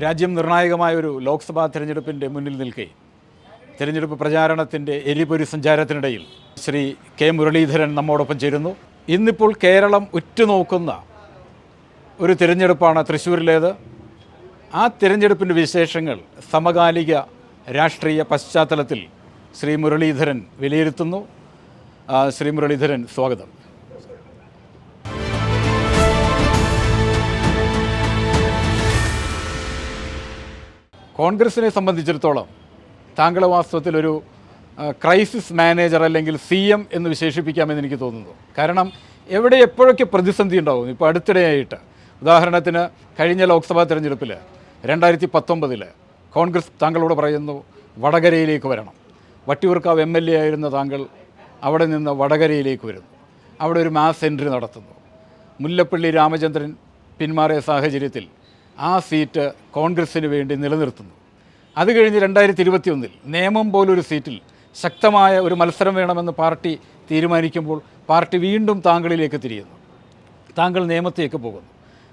രാജ്യം നിർണായകമായ ഒരു ലോക്സഭാ തെരഞ്ഞെടുപ്പിൻ്റെ മുന്നിൽ നിൽക്കെ തെരഞ്ഞെടുപ്പ് പ്രചാരണത്തിൻ്റെ എരിപൊരി സഞ്ചാരത്തിനിടയിൽ ശ്രീ കെ മുരളീധരൻ നമ്മോടൊപ്പം ചേരുന്നു. ഇന്നിപ്പോൾ കേരളം ഉറ്റുനോക്കുന്ന ഒരു തിരഞ്ഞെടുപ്പാണ് തൃശ്ശൂരിലേത്. ആ തിരഞ്ഞെടുപ്പിൻ്റെ വിശേഷങ്ങൾ സമകാലിക രാഷ്ട്രീയ പശ്ചാത്തലത്തിൽ ശ്രീ മുരളീധരൻ വിലയിരുത്തുന്നു. ശ്രീ മുരളീധരൻ, സ്വാഗതം. കോൺഗ്രസിനെ സംബന്ധിച്ചിടത്തോളം താങ്കളെ വാസ്തവത്തിലൊരു ക്രൈസിസ് മാനേജർ അല്ലെങ്കിൽ CM എന്ന് വിശേഷിപ്പിക്കാമെന്ന് എനിക്ക് തോന്നുന്നു. കാരണം എവിടെ എപ്പോഴൊക്കെ പ്രതിസന്ധി ഉണ്ടാവും. ഇപ്പോൾ അടുത്തിടെയായിട്ട് ഉദാഹരണത്തിന് കഴിഞ്ഞ ലോക്സഭാ തെരഞ്ഞെടുപ്പിൽ 2019 കോൺഗ്രസ് താങ്കളോട് പറയുന്നു വടകരയിലേക്ക് വരണം. വട്ടിയൂർക്കാവ് MLA ആയിരുന്ന താങ്കൾ അവിടെ നിന്ന് വടകരയിലേക്ക് വരുന്നു. അവിടെ ഒരു മാസ് എൻട്രി നടത്തുന്നു. മുല്ലപ്പള്ളി രാമചന്ദ്രൻ പിന്മാറിയ സാഹചര്യത്തിൽ ആ സീറ്റ് കോൺഗ്രസ്സിന് വേണ്ടി നിലനിർത്തുന്നു. അത് കഴിഞ്ഞ് 2021 നേമം പോലൊരു സീറ്റിൽ ശക്തമായ ഒരു മത്സരം വേണമെന്ന് പാർട്ടി തീരുമാനിക്കുമ്പോൾ പാർട്ടി വീണ്ടും താങ്കളിലേക്ക് തിരിയുന്നു. താങ്കൾ നേമത്തേക്ക് പോകുന്നു.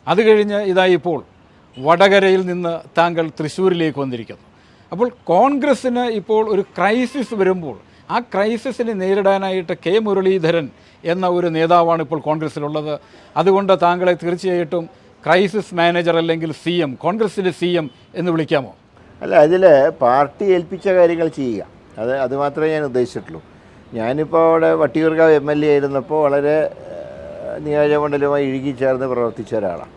അത് കഴിഞ്ഞ് ഇപ്പോൾ വടകരയിൽ നിന്ന് താങ്കൾ തൃശ്ശൂരിലേക്ക് വന്നിരിക്കുന്നു. അപ്പോൾ കോൺഗ്രസ്സിന് ഇപ്പോൾ ഒരു ക്രൈസിസ് വരുമ്പോൾ ആ ക്രൈസിസിനെ നേരിടാനായിട്ട് കെ മുരളീധരൻ എന്ന ഒരു നേതാവാണ് ഇപ്പോൾ കോൺഗ്രസ്സിലുള്ളത്. അതുകൊണ്ട് താങ്കളെ തീർച്ചയായിട്ടും ക്രൈസിസ് മാനേജർ അല്ലെങ്കിൽ CM, കോൺഗ്രസിൻ്റെ CM എന്ന് വിളിക്കാമോ? അല്ല, അതിൽ പാർട്ടി ഏൽപ്പിച്ച കാര്യങ്ങൾ ചെയ്യുക, അത് മാത്രമേ ഞാൻ ഉദ്ദേശിച്ചിട്ടുള്ളൂ. ഞാനിപ്പോൾ അവിടെ വട്ടിയൂർക്കാവ് MLA ആയിരുന്നപ്പോൾ വളരെ നിയോജകമണ്ഡലവുമായി ഇഴുകിച്ചേർന്ന് പ്രവർത്തിച്ച ഒരാളാണ്.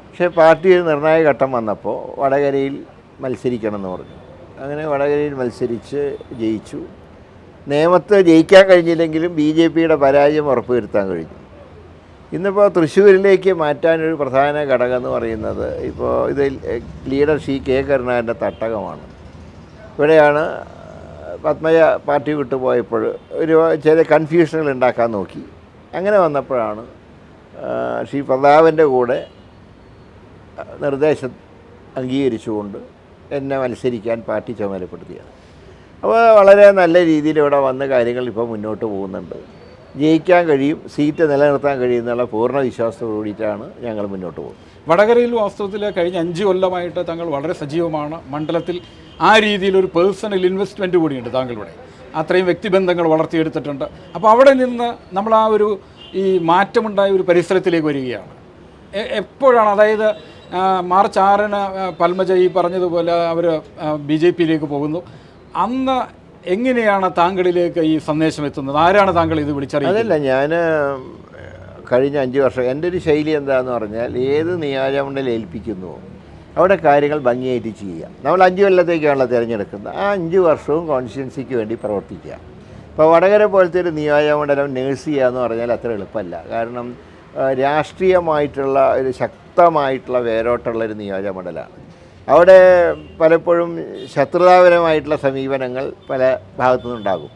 പക്ഷേ പാർട്ടി ഒരു നിർണായക ഘട്ടം വന്നപ്പോൾ വടകരയിൽ മത്സരിക്കണം എന്ന് പറഞ്ഞു. അങ്ങനെ വടകരയിൽ മത്സരിച്ച് ജയിച്ചു. നേമത്ത് ജയിക്കാൻ കഴിഞ്ഞില്ലെങ്കിലും BJPയുടെ പരാജയം ഉറപ്പുവരുത്താൻ കഴിഞ്ഞു. ഇന്നിപ്പോൾ തൃശ്ശൂരിലേക്ക് മാറ്റാനൊരു പ്രധാന ഘടകം എന്ന് പറയുന്നത് ഇപ്പോൾ ഇതിൽ ലീഡർ കെ കരുണാകരൻ്റെ തട്ടകമാണ്. ഇവിടെയാണ് പത്മജ പാർട്ടി വിട്ടുപോയപ്പോൾ ഒരു ചില കൺഫ്യൂഷനുകൾ ഉണ്ടാക്കാൻ നോക്കി. അങ്ങനെ വന്നപ്പോഴാണ് പ്രതാപൻ്റെ കൂടെ നിർദ്ദേശം അംഗീകരിച്ചുകൊണ്ട് എന്നെ മത്സരിക്കാൻ പാർട്ടി ചുമതലപ്പെടുത്തിയത്. അപ്പോൾ വളരെ നല്ല രീതിയിൽ ഇവിടെ വന്ന കാര്യങ്ങൾ ഇപ്പോൾ മുന്നോട്ട് പോകുന്നുണ്ട്. ജയിക്കാൻ കഴിയും, സീറ്റ് നിലനിർത്താൻ കഴിയുന്നുള്ള പൂർണ്ണ വിശ്വാസത്തോടുകൂടിയിട്ടാണ് ഞങ്ങൾ മുന്നോട്ട് പോകുന്നത്. വടകരയിൽ വാസ്തവത്തിൽ കഴിഞ്ഞ 5 കൊല്ലമായിട്ട് താങ്കൾ വളരെ സജീവമാണ്. മണ്ഡലത്തിൽ ആ രീതിയിലൊരു പേഴ്സണൽ ഇൻവെസ്റ്റ്മെൻറ്റ് കൂടിയുണ്ട് താങ്കളുടെ. അത്രയും വ്യക്തിബന്ധങ്ങൾ വളർത്തിയെടുത്തിട്ടുണ്ട്. അപ്പോൾ അവിടെ നിന്ന് നമ്മൾ ആ ഒരു ഈ മാറ്റമുണ്ടായ ഒരു പരിസരത്തിലേക്ക് വരികയാണ്. എപ്പോഴാണ്, അതായത് മാർച്ച് 6-ന് പത്മജ ഈ പറഞ്ഞതുപോലെ അവർ BJPയിലേക്ക് പോകുന്നു. അന്ന് എങ്ങനെയാണ് താങ്കളിലേക്ക് ഈ സന്ദേശം എത്തുന്നത്? ആരാണ് താങ്കൾ ഇത് വിളിച്ചറിയുന്നത്? അതല്ല, ഞാൻ കഴിഞ്ഞ 5 വർഷം എൻ്റെ ഒരു ശൈലി എന്താണെന്ന് പറഞ്ഞാൽ ഏത് നിയോജകമണ്ഡലം ഏൽപ്പിക്കുന്നുവോ അവിടെ കാര്യങ്ങൾ ഭംഗിയായിട്ട് ചെയ്യുക. നമ്മൾ 5 കൊല്ലത്തേക്കാണല്ലോ തിരഞ്ഞെടുക്കുന്നത്. ആ 5 വർഷവും കോൺസ്റ്റിറ്റ്യുവൻസിക്ക് വേണ്ടി പ്രവർത്തിക്കുക. ഇപ്പോൾ വടകര പോലത്തെ ഒരു നിയോജകമണ്ഡലം നേഴ്സ് ചെയ്യുക എന്ന് പറഞ്ഞാൽ അത്ര എളുപ്പമല്ല. കാരണം രാഷ്ട്രീയമായിട്ടുള്ള ഒരു ശക്തമായിട്ടുള്ള വേരോട്ടുള്ളൊരു നിയോജകമണ്ഡലമാണ്. അവിടെ പലപ്പോഴും ശത്രുതാപരമായിട്ടുള്ള സമീപനങ്ങൾ പല ഭാഗത്തു നിന്നുണ്ടാകും.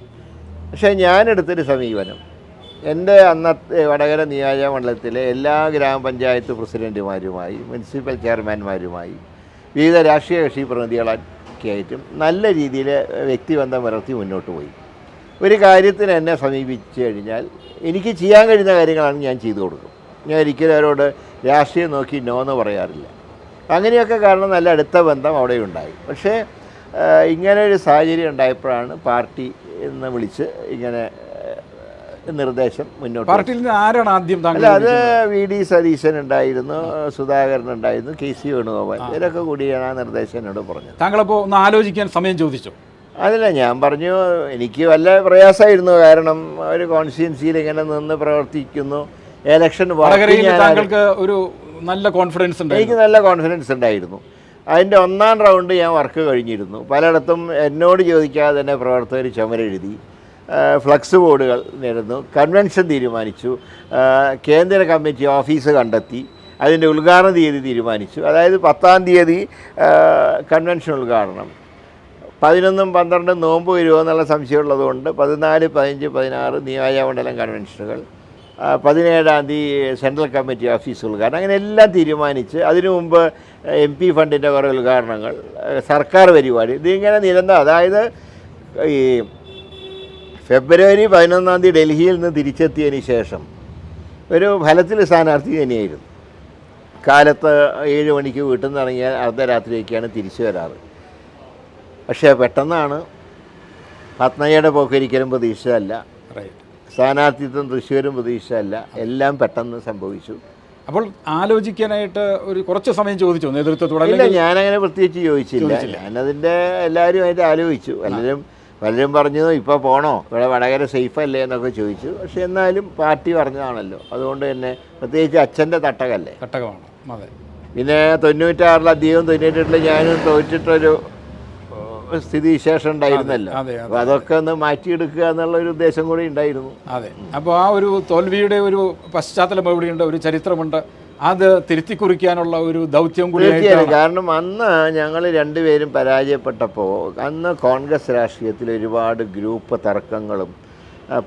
പക്ഷേ ഞാനെടുത്തൊരു സമീപനം, എൻ്റെ അന്നത്തെ വടകര നിയോജകമണ്ഡലത്തിലെ എല്ലാ ഗ്രാമപഞ്ചായത്ത് പ്രസിഡൻറ്റുമാരുമായി, മുനിസിപ്പൽ ചെയർമാൻമാരുമായി, വിവിധ രാഷ്ട്രീയ കക്ഷി പ്രതിനിധികളൊക്കെ ആയിട്ടും നല്ല രീതിയിൽ വ്യക്തിബന്ധം വളർത്തി മുന്നോട്ട് പോയി. ഒരു കാര്യത്തിന് എന്നെ സമീപിച്ചു കഴിഞ്ഞാൽ എനിക്ക് ചെയ്യാൻ കഴിയുന്ന കാര്യങ്ങളാണ് ഞാൻ ചെയ്തു കൊടുക്കും. ഞാൻ ഒരിക്കലും അവരോട് രാഷ്ട്രീയം നോക്കി നോ എന്ന് പറയാറില്ല. അങ്ങനെയൊക്കെ കാരണം നല്ല അടുത്ത ബന്ധം അവിടെ ഉണ്ടായി. പക്ഷേ ഇങ്ങനെ ഒരു സാഹചര്യം ഉണ്ടായപ്പോഴാണ് പാർട്ടി എന്ന് വിളിച്ച് ഇങ്ങനെ നിർദ്ദേശം മുന്നോട്ട്. പാർട്ടിയിൽ നിന്ന് ആരാണ് ആദ്യം? അല്ല, അത് VD സതീശൻ ഉണ്ടായിരുന്നു, സുധാകരൻ ഉണ്ടായിരുന്നു, KC വേണുഗോപാൽ, ഇവരൊക്കെ കൂടിയാണ് ആ നിർദ്ദേശം എന്നോട് പറഞ്ഞത്. താങ്കളപ്പോൾ ഒന്ന് ആലോചിക്കാൻ സമയം ചോദിച്ചു? അതല്ല, ഞാൻ പറഞ്ഞു എനിക്ക് വല്ല പ്രയാസമായിരുന്നു. കാരണം ഒരു കോൺസ്റ്റിറ്റ്യുവൻസിയിൽ ഇങ്ങനെ നിന്ന് പ്രവർത്തിക്കുന്നു. ഇലക്ഷൻ താങ്കൾക്ക് ഒരു നല്ല കോൺഫിഡൻസ് ഉണ്ട്? എനിക്ക് നല്ല കോൺഫിഡൻസ് ഉണ്ടായിരുന്നു. അതിൻ്റെ 1ാം റൗണ്ട് ഞാൻ വർക്ക് കഴിഞ്ഞിരുന്നു. പലയിടത്തും എന്നോട് ചോദിക്കാതെ തന്നെ പ്രവർത്തകർ ചുമരെഴുതി, ഫ്ലക്സ് ബോർഡുകൾ നേടുന്നു, കൺവെൻഷൻ തീരുമാനിച്ചു, കേന്ദ്ര കമ്മിറ്റി ഓഫീസ് കണ്ടെത്തി, അതിൻ്റെ ഉദ്ഘാടന തീയതി തീരുമാനിച്ചു. അതായത് 10-ാം തീയതി കൺവെൻഷൻ ഉദ്ഘാടനം, 11-ഉം 12-ഉം നോമ്പ് വരുമോ എന്നുള്ള സംശയമുള്ളതുകൊണ്ട് 14, 15, 16 നിയോജകമണ്ഡലം കൺവെൻഷനുകൾ, 17-ാം തീയതി സെൻട്രൽ കമ്മിറ്റി ഓഫീസ് ഉദ്ഘാടനം, അങ്ങനെ എല്ലാം തീരുമാനിച്ച് അതിനു മുമ്പ് MP ഫണ്ടിൻ്റെ കുറേ ഉദ്ഘാടനങ്ങൾ, സർക്കാർ പരിപാടി, ഇതിങ്ങനെ നിരന്തരം. അതായത് ഈ ഫെബ്രുവരി 11-ാം തീയതി ഡൽഹിയിൽ നിന്ന് തിരിച്ചെത്തിയതിന് ശേഷം ഒരു ഫലത്തിൽ സ്ഥാനാർത്ഥി തന്നെയായിരുന്നു. കാലത്ത് 7 മണിക്ക് വീട്ടിൽ നിന്ന് ഇറങ്ങിയാൽ അർദ്ധരാത്രിയൊക്കെയാണ് തിരിച്ചു വരാറ്. പക്ഷേ പെട്ടെന്നാണ് പത്മജയുടെ പോക്കൊരിക്കലും പ്രതീക്ഷിച്ചതല്ല, സ്ഥാനാർത്ഥിത്വം തൃശ്ശൂരും പ്രതീക്ഷിച്ചതല്ല, എല്ലാം പെട്ടെന്ന് സംഭവിച്ചു. അപ്പോൾ ആലോചിക്കാനായിട്ട് ഒരു കുറച്ച് സമയം ചോദിച്ചു നേതൃത്വത്തോടെ? ഇല്ല, ഞാനങ്ങനെ പ്രത്യേകിച്ച് ചോദിച്ചില്ല. ഞാനതിൻ്റെ എല്ലാവരുമായിട്ട് ആലോചിച്ചു. പലരും പറഞ്ഞു ഇപ്പോൾ പോകണോ, ഇവിടെ വടകര സേഫ് അല്ലേ എന്നൊക്കെ ചോദിച്ചു. പക്ഷെ എന്നാലും പാർട്ടി പറഞ്ഞതാണല്ലോ, അതുകൊണ്ട് തന്നെ പ്രത്യേകിച്ച് അച്ഛൻ്റെ തട്ടകമാണ്. അതെ. പിന്നെ 96 അദ്ദേഹം 98 ഞാനും തോറ്റിട്ടൊരു സ്ഥിതിവിശേഷം ഉണ്ടായിരുന്നല്ലോ. അപ്പോൾ അതൊക്കെ ഒന്ന് മാറ്റിയെടുക്കുക എന്നുള്ളൊരു ഉദ്ദേശം കൂടി ഉണ്ടായിരുന്നു. അതെ. അപ്പോൾ ആ ഒരു തോൽവിയുടെ ഒരു പശ്ചാത്തലം എവിടെയുണ്ട്, ഒരു ചരിത്രമുണ്ട്, അത് തിരുത്തി കുറിക്കാനുള്ള ഒരു ദൗത്യം കൂടി. കാരണം അന്ന് ഞങ്ങൾ രണ്ടുപേരും പരാജയപ്പെട്ടപ്പോൾ അന്ന് കോൺഗ്രസ് രാഷ്ട്രീയത്തിൽ ഒരുപാട് ഗ്രൂപ്പ് തർക്കങ്ങളും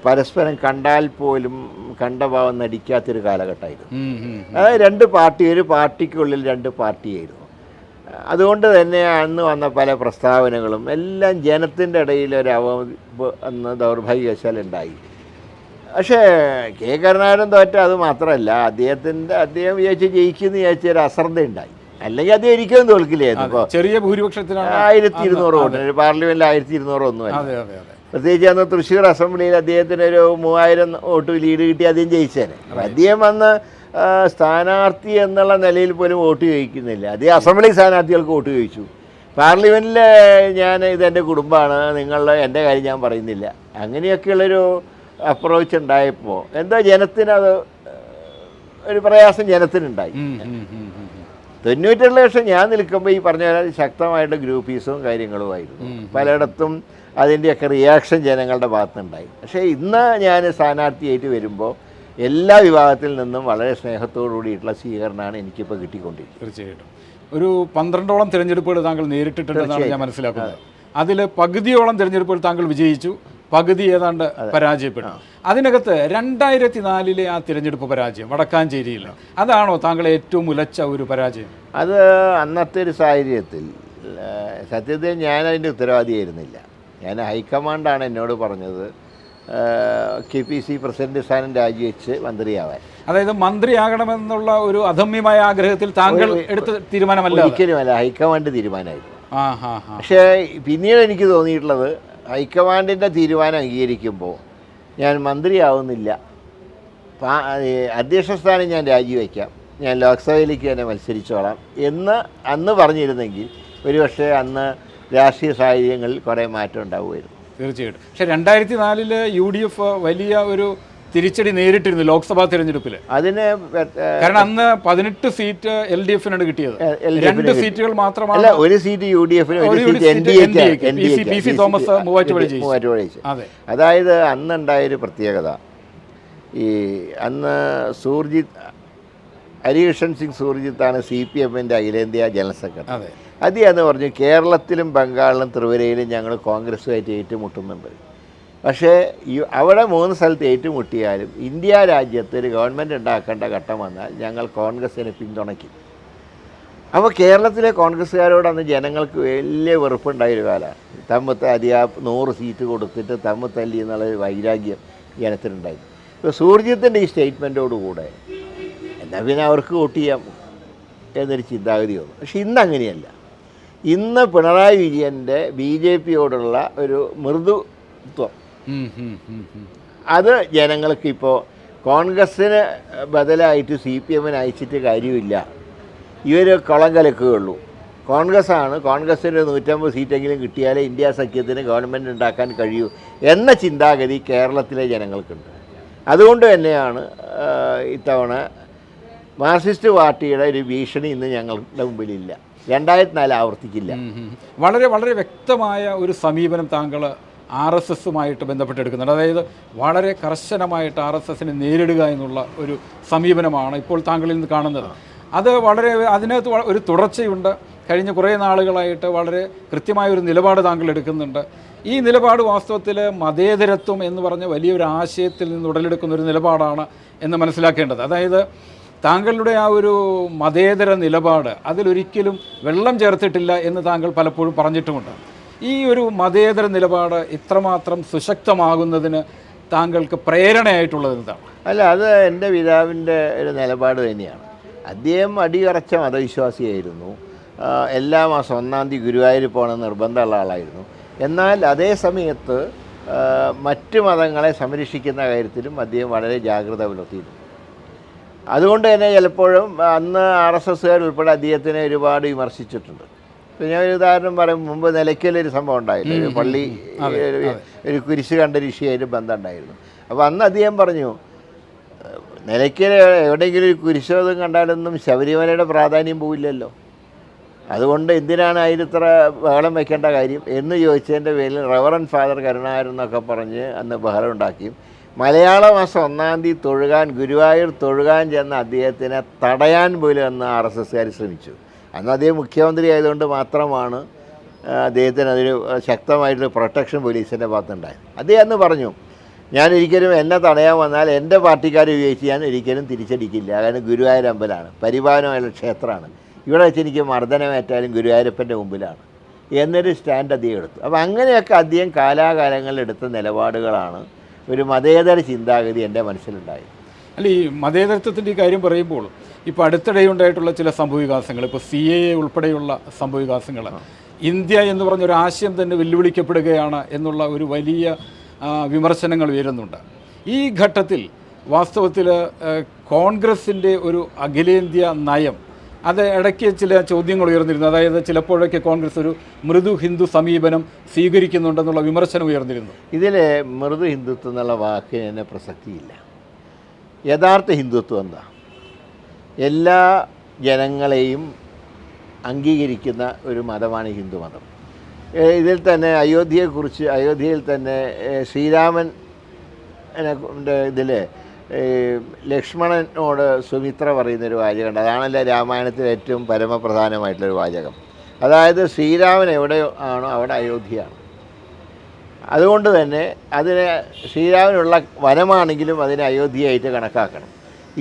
പരസ്പരം കണ്ടാൽ പോലും കണ്ട ഭാവം നടിക്കാത്തൊരു കാലഘട്ടമായിരുന്നു. അതായത് ഒരു പാർട്ടിക്കുള്ളിൽ 2 പാർട്ടിയായിരുന്നു. അതുകൊണ്ട് തന്നെ അന്ന് വന്ന പല പ്രസ്താവനകളും എല്ലാം ജനത്തിൻ്റെ ഇടയിൽ ഒരു അന്ന് ദൗർഭാഗ്യവശാൽ ഉണ്ടായി. പക്ഷേ കെ കരുണാകരൻ തോറ്റ അത് മാത്രമല്ല, അദ്ദേഹം വിചാരിച്ച് ജയിക്കുമെന്ന് വിചാരിച്ച ഒരു അശ്രദ്ധ ഉണ്ടായി. അല്ലെങ്കിൽ അദ്ദേഹം ഒരിക്കലും തോൽക്കില്ലായിരുന്നു. ഇപ്പോൾ ചെറിയ ഭൂരിപക്ഷത്തിനാണ് 1200 വോട്ട്, പാർലമെൻറ്റിൽ 1200 ഒന്നുമല്ല. പ്രത്യേകിച്ച് അന്ന് തൃശ്ശൂർ അസംബ്ലിയിൽ അദ്ദേഹത്തിന് ഒരു 3000 വോട്ട് ലീഡ് കിട്ടി അദ്ദേഹം ജയിച്ചേനെ. അദ്ദേഹം അന്ന് സ്ഥാനാർത്ഥി എന്നുള്ള നിലയിൽ പോലും വോട്ട് ചോദിക്കുന്നില്ല, അദ്ദേഹം അസംബ്ലി സ്ഥാനാർത്ഥികൾക്ക് വോട്ട് ചോദിച്ചു. പാർലമെൻറ്റിൽ ഇതെൻ്റെ കുടുംബമാണ്, എൻ്റെ കാര്യം ഞാൻ പറയുന്നില്ല, അങ്ങനെയൊക്കെയുള്ളൊരു അപ്രോച്ച് ഉണ്ടായപ്പോൾ എന്താ ജനത്തിനത് ഒരു പ്രയാസം ജനത്തിനുണ്ടായി. 97 ഞാൻ നിൽക്കുമ്പോൾ ഈ പറഞ്ഞ ശക്തമായിട്ട് ഗ്രൂപ്പീസും കാര്യങ്ങളുമായിരുന്നു. പലയിടത്തും അതിൻ്റെയൊക്കെ റിയാക്ഷൻ ജനങ്ങളുടെ ഭാഗത്തുനിന്നുണ്ടായി. പക്ഷേ ഇന്ന് ഞാൻ സ്ഥാനാർത്ഥിയായിട്ട് വരുമ്പോൾ എല്ലാ വിഭാഗത്തിൽ നിന്നും വളരെ സ്നേഹത്തോടു കൂടിയിട്ടുള്ള സ്വീകരണമാണ് എനിക്കിപ്പോൾ കിട്ടിക്കൊണ്ടിരിക്കുന്നത്. തീർച്ചയായിട്ടും. ഒരു 12ഓളം തിരഞ്ഞെടുപ്പുകൾ താങ്കൾ നേരിട്ടിട്ടുണ്ടെന്നാണ് ഞാൻ മനസ്സിലാക്കുന്നത്. അതിൽ പകുതിയോളം തിരഞ്ഞെടുപ്പുകൾ താങ്കൾ വിജയിച്ചു, പകുതി ഏതാണ്ട് പരാജയപ്പെട്ടു. അതിനകത്ത് 2004 ആ തിരഞ്ഞെടുപ്പ് പരാജയം വടക്കാഞ്ചേരിയിൽ, അതാണോ താങ്കളെ ഏറ്റവും ഉലച്ച ഒരു പരാജയം? അത് അന്നത്തെ ഒരു സാഹചര്യത്തിൽ സത്യത്തിൽ ഞാനതിൻ്റെ ഉത്തരവാദിയായിരുന്നില്ല. ഞാൻ ഹൈക്കമാൻഡാണ് എന്നോട് പറഞ്ഞത് KPC പ്രസിഡന്റ് സ്ഥാനം രാജിവെച്ച് മന്ത്രിയാവാൻ. അതായത് മന്ത്രിയാകണമെന്നുള്ള ഒരു അധമ്യമായ ആഗ്രഹത്തിൽ താങ്കൾ എടുത്ത തീരുമാനമല്ല? ഒരിക്കലുമല്ല, ഹൈക്കമാൻഡ് തീരുമാനമായിരുന്നു. പക്ഷേ പിന്നീട് എനിക്ക് തോന്നിയിട്ടുള്ളത് ഹൈക്കമാൻഡിൻ്റെ തീരുമാനം അംഗീകരിക്കുമ്പോൾ ഞാൻ മന്ത്രിയാവുന്നില്ല, അധ്യക്ഷ സ്ഥാനം ഞാൻ രാജിവെക്കാം, ഞാൻ ലോക്സഭയിലേക്ക് തന്നെ മത്സരിച്ചോളാം എന്ന് അന്ന് പറഞ്ഞിരുന്നെങ്കിൽ ഒരുപക്ഷെ അന്ന് രാഷ്ട്രീയ സാഹചര്യങ്ങളിൽ കുറേ മാറ്റം ഉണ്ടാവുമായിരുന്നു. തീർച്ചയായിട്ടും. പക്ഷേ 2004 UDF വലിയ ഒരു തിരിച്ചടി നേരിട്ടിരുന്നു ലോക്സഭാ തിരഞ്ഞെടുപ്പിൽ. അതിന് കാരണം അന്ന് 18 സീറ്റ് LDF-നാണ് കിട്ടിയത്, 2 സീറ്റുകൾ മാത്രമാണ്. ഒരു സീറ്റ് UDF-ന്, ഒരു സീറ്റ് PC തോമസ് മൂവാറ്റുപുഴ ജയിച്ചു. അതായത് അന്നുണ്ടായൊരു പ്രത്യേകത, ഈ അന്ന് ഹരികൃഷ്ണൻ സിംഗ് സൂർജിത്താണ് CPM-ൻ്റെ അഖിലേന്ത്യാ ജനറൽ സെക്രട്ടറി. അദ്ദേഹം പറഞ്ഞു കേരളത്തിലും ബംഗാളിലും ത്രിപുരയിലും ഞങ്ങൾ കോൺഗ്രസുമായിട്ട് ഏറ്റുമുട്ടുന്നുണ്ട്, പക്ഷേ അവിടെ 3 സ്ഥലത്ത് ഏറ്റുമുട്ടിയാലും ഇന്ത്യ രാജ്യത്ത് ഒരു ഗവൺമെൻറ് ഉണ്ടാക്കേണ്ട ഘട്ടം വന്നാൽ ഞങ്ങൾ കോൺഗ്രസിനെ പിന്തുണയ്ക്കും. അപ്പോൾ കേരളത്തിലെ കോൺഗ്രസ്സുകാരോട് അന്ന് ജനങ്ങൾക്ക് വലിയ വെറുപ്പുണ്ടായൊരു കാലമാണ്. തമ്മിൽ 100 സീറ്റ് കൊടുത്തിട്ട് തമ്മിൽ തല്ലി എന്നുള്ളൊരു വൈരാഗ്യം ജനത്തിനുണ്ടായി. ഇപ്പോൾ സൂർജിത്തിൻ്റെ ഈ സ്റ്റേറ്റ്മെൻറ്റോടുകൂടെ എന്നാൽ പിന്നെ അവർക്ക് വോട്ട് ചെയ്യാം എന്നൊരു ചിന്താഗതി വന്നു. പക്ഷെ ഇന്ന് അങ്ങനെയല്ല. ഇന്ന് പിണറായി വിജയൻ്റെ BJP-യോടുള്ള ഒരു മൃദുത്വം, അത് ജനങ്ങൾക്കിപ്പോൾ കോൺഗ്രസ്സിന് ബദലായിട്ട് CPM-ന് അയച്ചിട്ട് കാര്യമില്ല, ഇവർ കളം കലക്കുകയുള്ളൂ, കോൺഗ്രസ്സിന് 150 സീറ്റെങ്കിലും കിട്ടിയാലേ ഇന്ത്യ സഖ്യത്തിന് ഗവൺമെൻറ് ഉണ്ടാക്കാൻ കഴിയൂ എന്ന ചിന്താഗതി കേരളത്തിലെ ജനങ്ങൾക്കുണ്ട്. അതുകൊണ്ട് തന്നെയാണ് ഇത്തവണ മാർക്സിസ്റ്റ് പാർട്ടിയുടെ ഒരു ഭീഷണി ഇന്ന് ഞങ്ങളുടെ മുമ്പിലില്ല, 2004 ആവർത്തിക്കില്ല. വളരെ വളരെ വ്യക്തമായ ഒരു സമീപനം താങ്കൾ RSS-ഉമായിട്ട് ബന്ധപ്പെട്ടെടുക്കുന്നുണ്ട്. അതായത് വളരെ കർശനമായിട്ട് RSS-നെ നേരിടുക എന്നുള്ള ഒരു സമീപനമാണ് ഇപ്പോൾ താങ്കളിൽ നിന്ന് കാണുന്നത്. അത് വളരെ അതിനകത്ത് ഒരു തുടർച്ചയുണ്ട്. കഴിഞ്ഞ കുറേ നാളുകളായിട്ട് വളരെ കൃത്യമായൊരു നിലപാട് താങ്കൾ എടുക്കുന്നുണ്ട്. ഈ നിലപാട് വാസ്തവത്തിൽ മതേതരത്വം എന്ന് പറഞ്ഞ വലിയൊരു ആശയത്തിൽ നിന്ന് ഉടലെടുക്കുന്ന ഒരു നിലപാടാണ് എന്ന് മനസ്സിലാക്കേണ്ടത്. അതായത് താങ്കളുടെ ആ ഒരു മതേതര നിലപാട് അതിലൊരിക്കലും വെള്ളം ചേർത്തിട്ടില്ല എന്ന് താങ്കൾ പലപ്പോഴും പറഞ്ഞിട്ടുമുണ്ട്. ഈ ഒരു മതേതര നിലപാട് ഇത്രമാത്രം സുശക്തമാകുന്നതിന് താങ്കൾക്ക് പ്രേരണയായിട്ടുള്ളത് എന്താണ്? അല്ല, അത് എൻ്റെ പിതാവിൻ്റെ ഒരു നിലപാട് തന്നെയാണ്. അദ്ദേഹം അടിയുറച്ച മതവിശ്വാസിയായിരുന്നു. എല്ലാ മാസം 1-ാം തീയതി ഗുരുവായൂർ പോകണമെന്ന് നിർബന്ധമുള്ള ആളായിരുന്നു. എന്നാൽ അതേ സമയത്ത് മറ്റ് മതങ്ങളെ സംരക്ഷിക്കുന്ന കാര്യത്തിലും അദ്ദേഹം വളരെ ജാഗ്രത പുലർത്തിയിരുന്നു. അതുകൊണ്ട് തന്നെ ചിലപ്പോഴും അന്ന് RSSകാർ ഉൾപ്പെടെ അദ്ദേഹത്തിനെ ഒരുപാട് വിമർശിച്ചിട്ടുണ്ട്. ഇപ്പം ഞാൻ ഒരു ഉദാഹരണം പറയും, മുമ്പ് നിലയ്ക്കലൊരു സംഭവം ഉണ്ടായില്ല, ഒരു പള്ളി ഒരു കുരിശ് കണ്ട ഋഷിയായിട്ട് ബന്ധം ഉണ്ടായിരുന്നു. അപ്പോൾ അന്ന് അദ്ദേഹം പറഞ്ഞു, നിലയ്ക്കൽ എവിടെയെങ്കിലും ഒരു കുരിശോധം കണ്ടാലൊന്നും ശബരിമലയുടെ പ്രാധാന്യം പോവില്ലല്ലോ, അതുകൊണ്ട് എന്തിനാണ് അതിലിത്ര ബഹളം വെക്കേണ്ട കാര്യം എന്ന് ചോദിച്ചതിൻ്റെ പേരിൽ റവറൻ ഫാദർ കരുണാകരൻ എന്നൊക്കെ പറഞ്ഞ് അന്ന് ബഹളം ഉണ്ടാക്കിയും മലയാള മാസം 1-ാം തീയതി തൊഴുകാൻ ഗുരുവായൂർ തൊഴുകാൻ ചെന്ന അദ്ദേഹത്തിനെ തടയാൻ പോലും അന്ന് RSSകാർ ശ്രമിച്ചു. അന്ന് അദ്ദേഹം മുഖ്യമന്ത്രി ആയതുകൊണ്ട് മാത്രമാണ് അദ്ദേഹത്തിന് അതൊരു ശക്തമായിട്ടുള്ള പ്രൊട്ടക്ഷൻ പോലീസിൻ്റെ ഭാഗത്തുണ്ടായത്. അദ്ദേഹം അന്ന് പറഞ്ഞു, ഞാനൊരിക്കലും എന്നെ തടയാൻ വന്നാൽ എൻ്റെ പാർട്ടിക്കാരെ ഉപയോഗിച്ച് ഞാൻ ഒരിക്കലും തിരിച്ചടിക്കില്ല, കാരണം ഗുരുവായൂർ അമ്പലമാണ്, പരിപാലനമായുള്ള ക്ഷേത്രമാണ്, ഇവിടെ വെച്ച് എനിക്ക് മർദ്ദനമേറ്റാലും ഗുരുവായൂരപ്പൻ്റെ മുമ്പിലാണ് എന്നൊരു സ്റ്റാൻഡ് അദ്ദേഹം എടുത്തു. അപ്പോൾ അങ്ങനെയൊക്കെ അദ്ദേഹം കാലാകാലങ്ങളിൽ എടുത്ത നിലപാടുകളാണ് ഒരു മതേതര ചിന്താഗതി എൻ്റെ മനസ്സിലുണ്ടായത്. അല്ല, ഈ മതേതരത്വത്തിൻ്റെ ഈ കാര്യം പറയുമ്പോൾ ഇപ്പോൾ അടുത്തിടെയുണ്ടായിട്ടുള്ള ചില സംഭവവികാസങ്ങൾ, ഇപ്പോൾ CAA ഉൾപ്പെടെയുള്ള സംഭവവികാസങ്ങൾ, ഇന്ത്യ എന്ന് പറഞ്ഞൊരു ആശയം തന്നെ വെല്ലുവിളിക്കപ്പെടുകയാണ് എന്നുള്ള ഒരു വലിയ വിമർശനങ്ങൾ ഉയരുന്നുണ്ട്. ഈ ഘട്ടത്തിൽ വാസ്തവത്തിൽ കോൺഗ്രസിൻ്റെ ഒരു അഖിലേന്ത്യാ നയം, അത് ഇടയ്ക്ക് ചില ചോദ്യങ്ങൾ ഉയർന്നിരുന്നു. അതായത് ചിലപ്പോഴൊക്കെ കോൺഗ്രസ് ഒരു മൃദു ഹിന്ദു സമീപനം സ്വീകരിക്കുന്നുണ്ടെന്നുള്ള വിമർശനം ഉയർന്നിരുന്നു. ഇതിൽ മൃദു ഹിന്ദുത്വം എന്നുള്ള വാക്കിന് തന്നെ പ്രസക്തിയില്ല. യഥാർത്ഥ ഹിന്ദുത്വം എന്താ? എല്ലാ ജനങ്ങളെയും അംഗീകരിക്കുന്ന ഒരു മതമാണ് ഹിന്ദു മതം. ഇതിൽ തന്നെ അയോധ്യയിൽ തന്നെ ശ്രീരാമൻ ഇതിൽ ലക്ഷ്മണനോട് സുമിത്ര പറയുന്നൊരു വാചകമുണ്ട്. അതാണല്ലോ രാമായണത്തിലെ ഏറ്റവും പരമപ്രധാനമായിട്ടുള്ളൊരു വാചകം. അതായത് ശ്രീരാമൻ എവിടെ ആണോ അവിടെ അയോധ്യയാണ്. അതുകൊണ്ട് തന്നെ അതിനെ ശ്രീരാമനുള്ള വനമാണെങ്കിലും അതിനെ അയോധ്യയായിട്ട് കണക്കാക്കണം.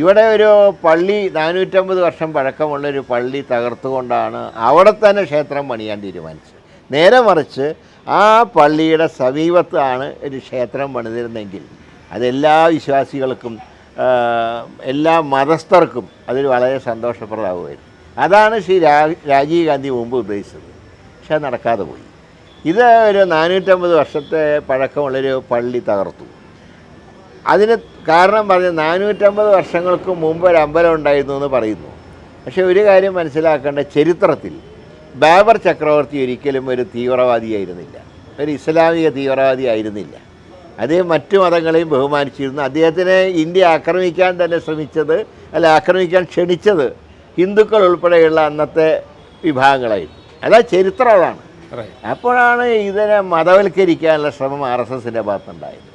ഇവിടെ ഒരു പള്ളി 450 വർഷം പഴക്കമുള്ളൊരു പള്ളി തകർത്തുകൊണ്ടാണ് അവിടെ തന്നെ ക്ഷേത്രം പണിയാൻ തീരുമാനിച്ചത്. നേരെ മറിച്ച് ആ പള്ളിയുടെ സമീപത്താണ് ഒരു ക്ഷേത്രം പണിതിരുന്നെങ്കിൽ അതെല്ലാ വിശ്വാസികൾക്കും എല്ലാ മതസ്ഥർക്കും അതിൽ വളരെ സന്തോഷപ്രദമാകുമായിരുന്നു. അതാണ് ശ്രീ രാജീവ് ഗാന്ധി മുമ്പ് ഉദ്ദേശിച്ചത്. പക്ഷെ അത് നടക്കാതെ പോയി. ഇത് ഒരു 450 വർഷത്തെ പഴക്കമുള്ളൊരു പള്ളി തകർത്തു. അതിന് കാരണം പറഞ്ഞ് 450 വർഷങ്ങൾക്ക് മുമ്പ് ഒരു അമ്പലം ഉണ്ടായിരുന്നു എന്ന് പറയുന്നു. പക്ഷേ ഒരു കാര്യം മനസ്സിലാക്കേണ്ട, ചരിത്രത്തിൽ ബാബർ ചക്രവർത്തി ഒരിക്കലും ഒരു തീവ്രവാദിയായിരുന്നില്ല, ഒരു ഇസ്ലാമിക തീവ്രവാദി ആയിരുന്നില്ല. അദ്ദേഹം മറ്റു മതങ്ങളെയും ബഹുമാനിച്ചിരുന്നു. അദ്ദേഹത്തിനെ ഇന്ത്യ ആക്രമിക്കാൻ തന്നെ ആക്രമിക്കാൻ ക്ഷണിച്ചത് ഹിന്ദുക്കൾ ഉൾപ്പെടെയുള്ള അന്നത്തെ വിഭാഗങ്ങളായിരുന്നു. അതാ ചരിത്രം അതാണ്. അപ്പോഴാണ് ഇതിനെ മതവൽക്കരിക്കാനുള്ള ശ്രമം RSSൻ്റെ ഭാഗത്തുണ്ടായത്.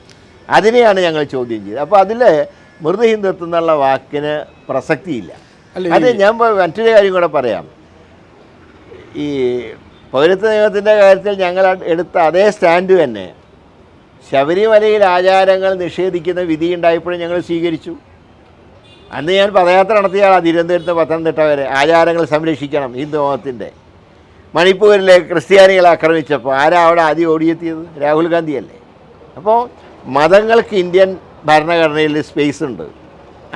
അതിനെയാണ് ഞങ്ങൾ ചോദ്യം ചെയ്തത്. അപ്പോൾ അതിൽ മൃദു ഹിന്ദുത്വം എന്നുള്ള വാക്കിന് പ്രസക്തിയില്ല. അത് ഞാൻ മറ്റൊരു കാര്യം കൂടെ പറയാം. ഈ പൗരത്വ നിയമത്തിൻ്റെ കാര്യത്തിൽ ഞങ്ങൾ എടുത്ത അതേ സ്റ്റാൻഡ് തന്നെ ശബരിമലയിൽ ആചാരങ്ങൾ നിഷേധിക്കുന്ന വിധി ഉണ്ടായപ്പോഴും ഞങ്ങൾ സ്വീകരിച്ചു. അന്ന് ഞാൻ പദയാത്ര നടത്തിയാണ് തിരുവനന്തപുരത്ത് പത്തനംതിട്ട വരെ. ആചാരങ്ങൾ സംരക്ഷിക്കണം ഹിന്ദു മതത്തിൻ്റെ. മണിപ്പൂരിലെ ക്രിസ്ത്യാനികളെ ആക്രമിച്ചപ്പോൾ ആരാ അവിടെ ആദ്യം ഓടിയെത്തിയത്? രാഹുൽ ഗാന്ധിയല്ലേ. അപ്പോൾ മതങ്ങൾക്ക് ഇന്ത്യൻ ഭരണഘടനയിൽ സ്പേസ് ഉണ്ട്,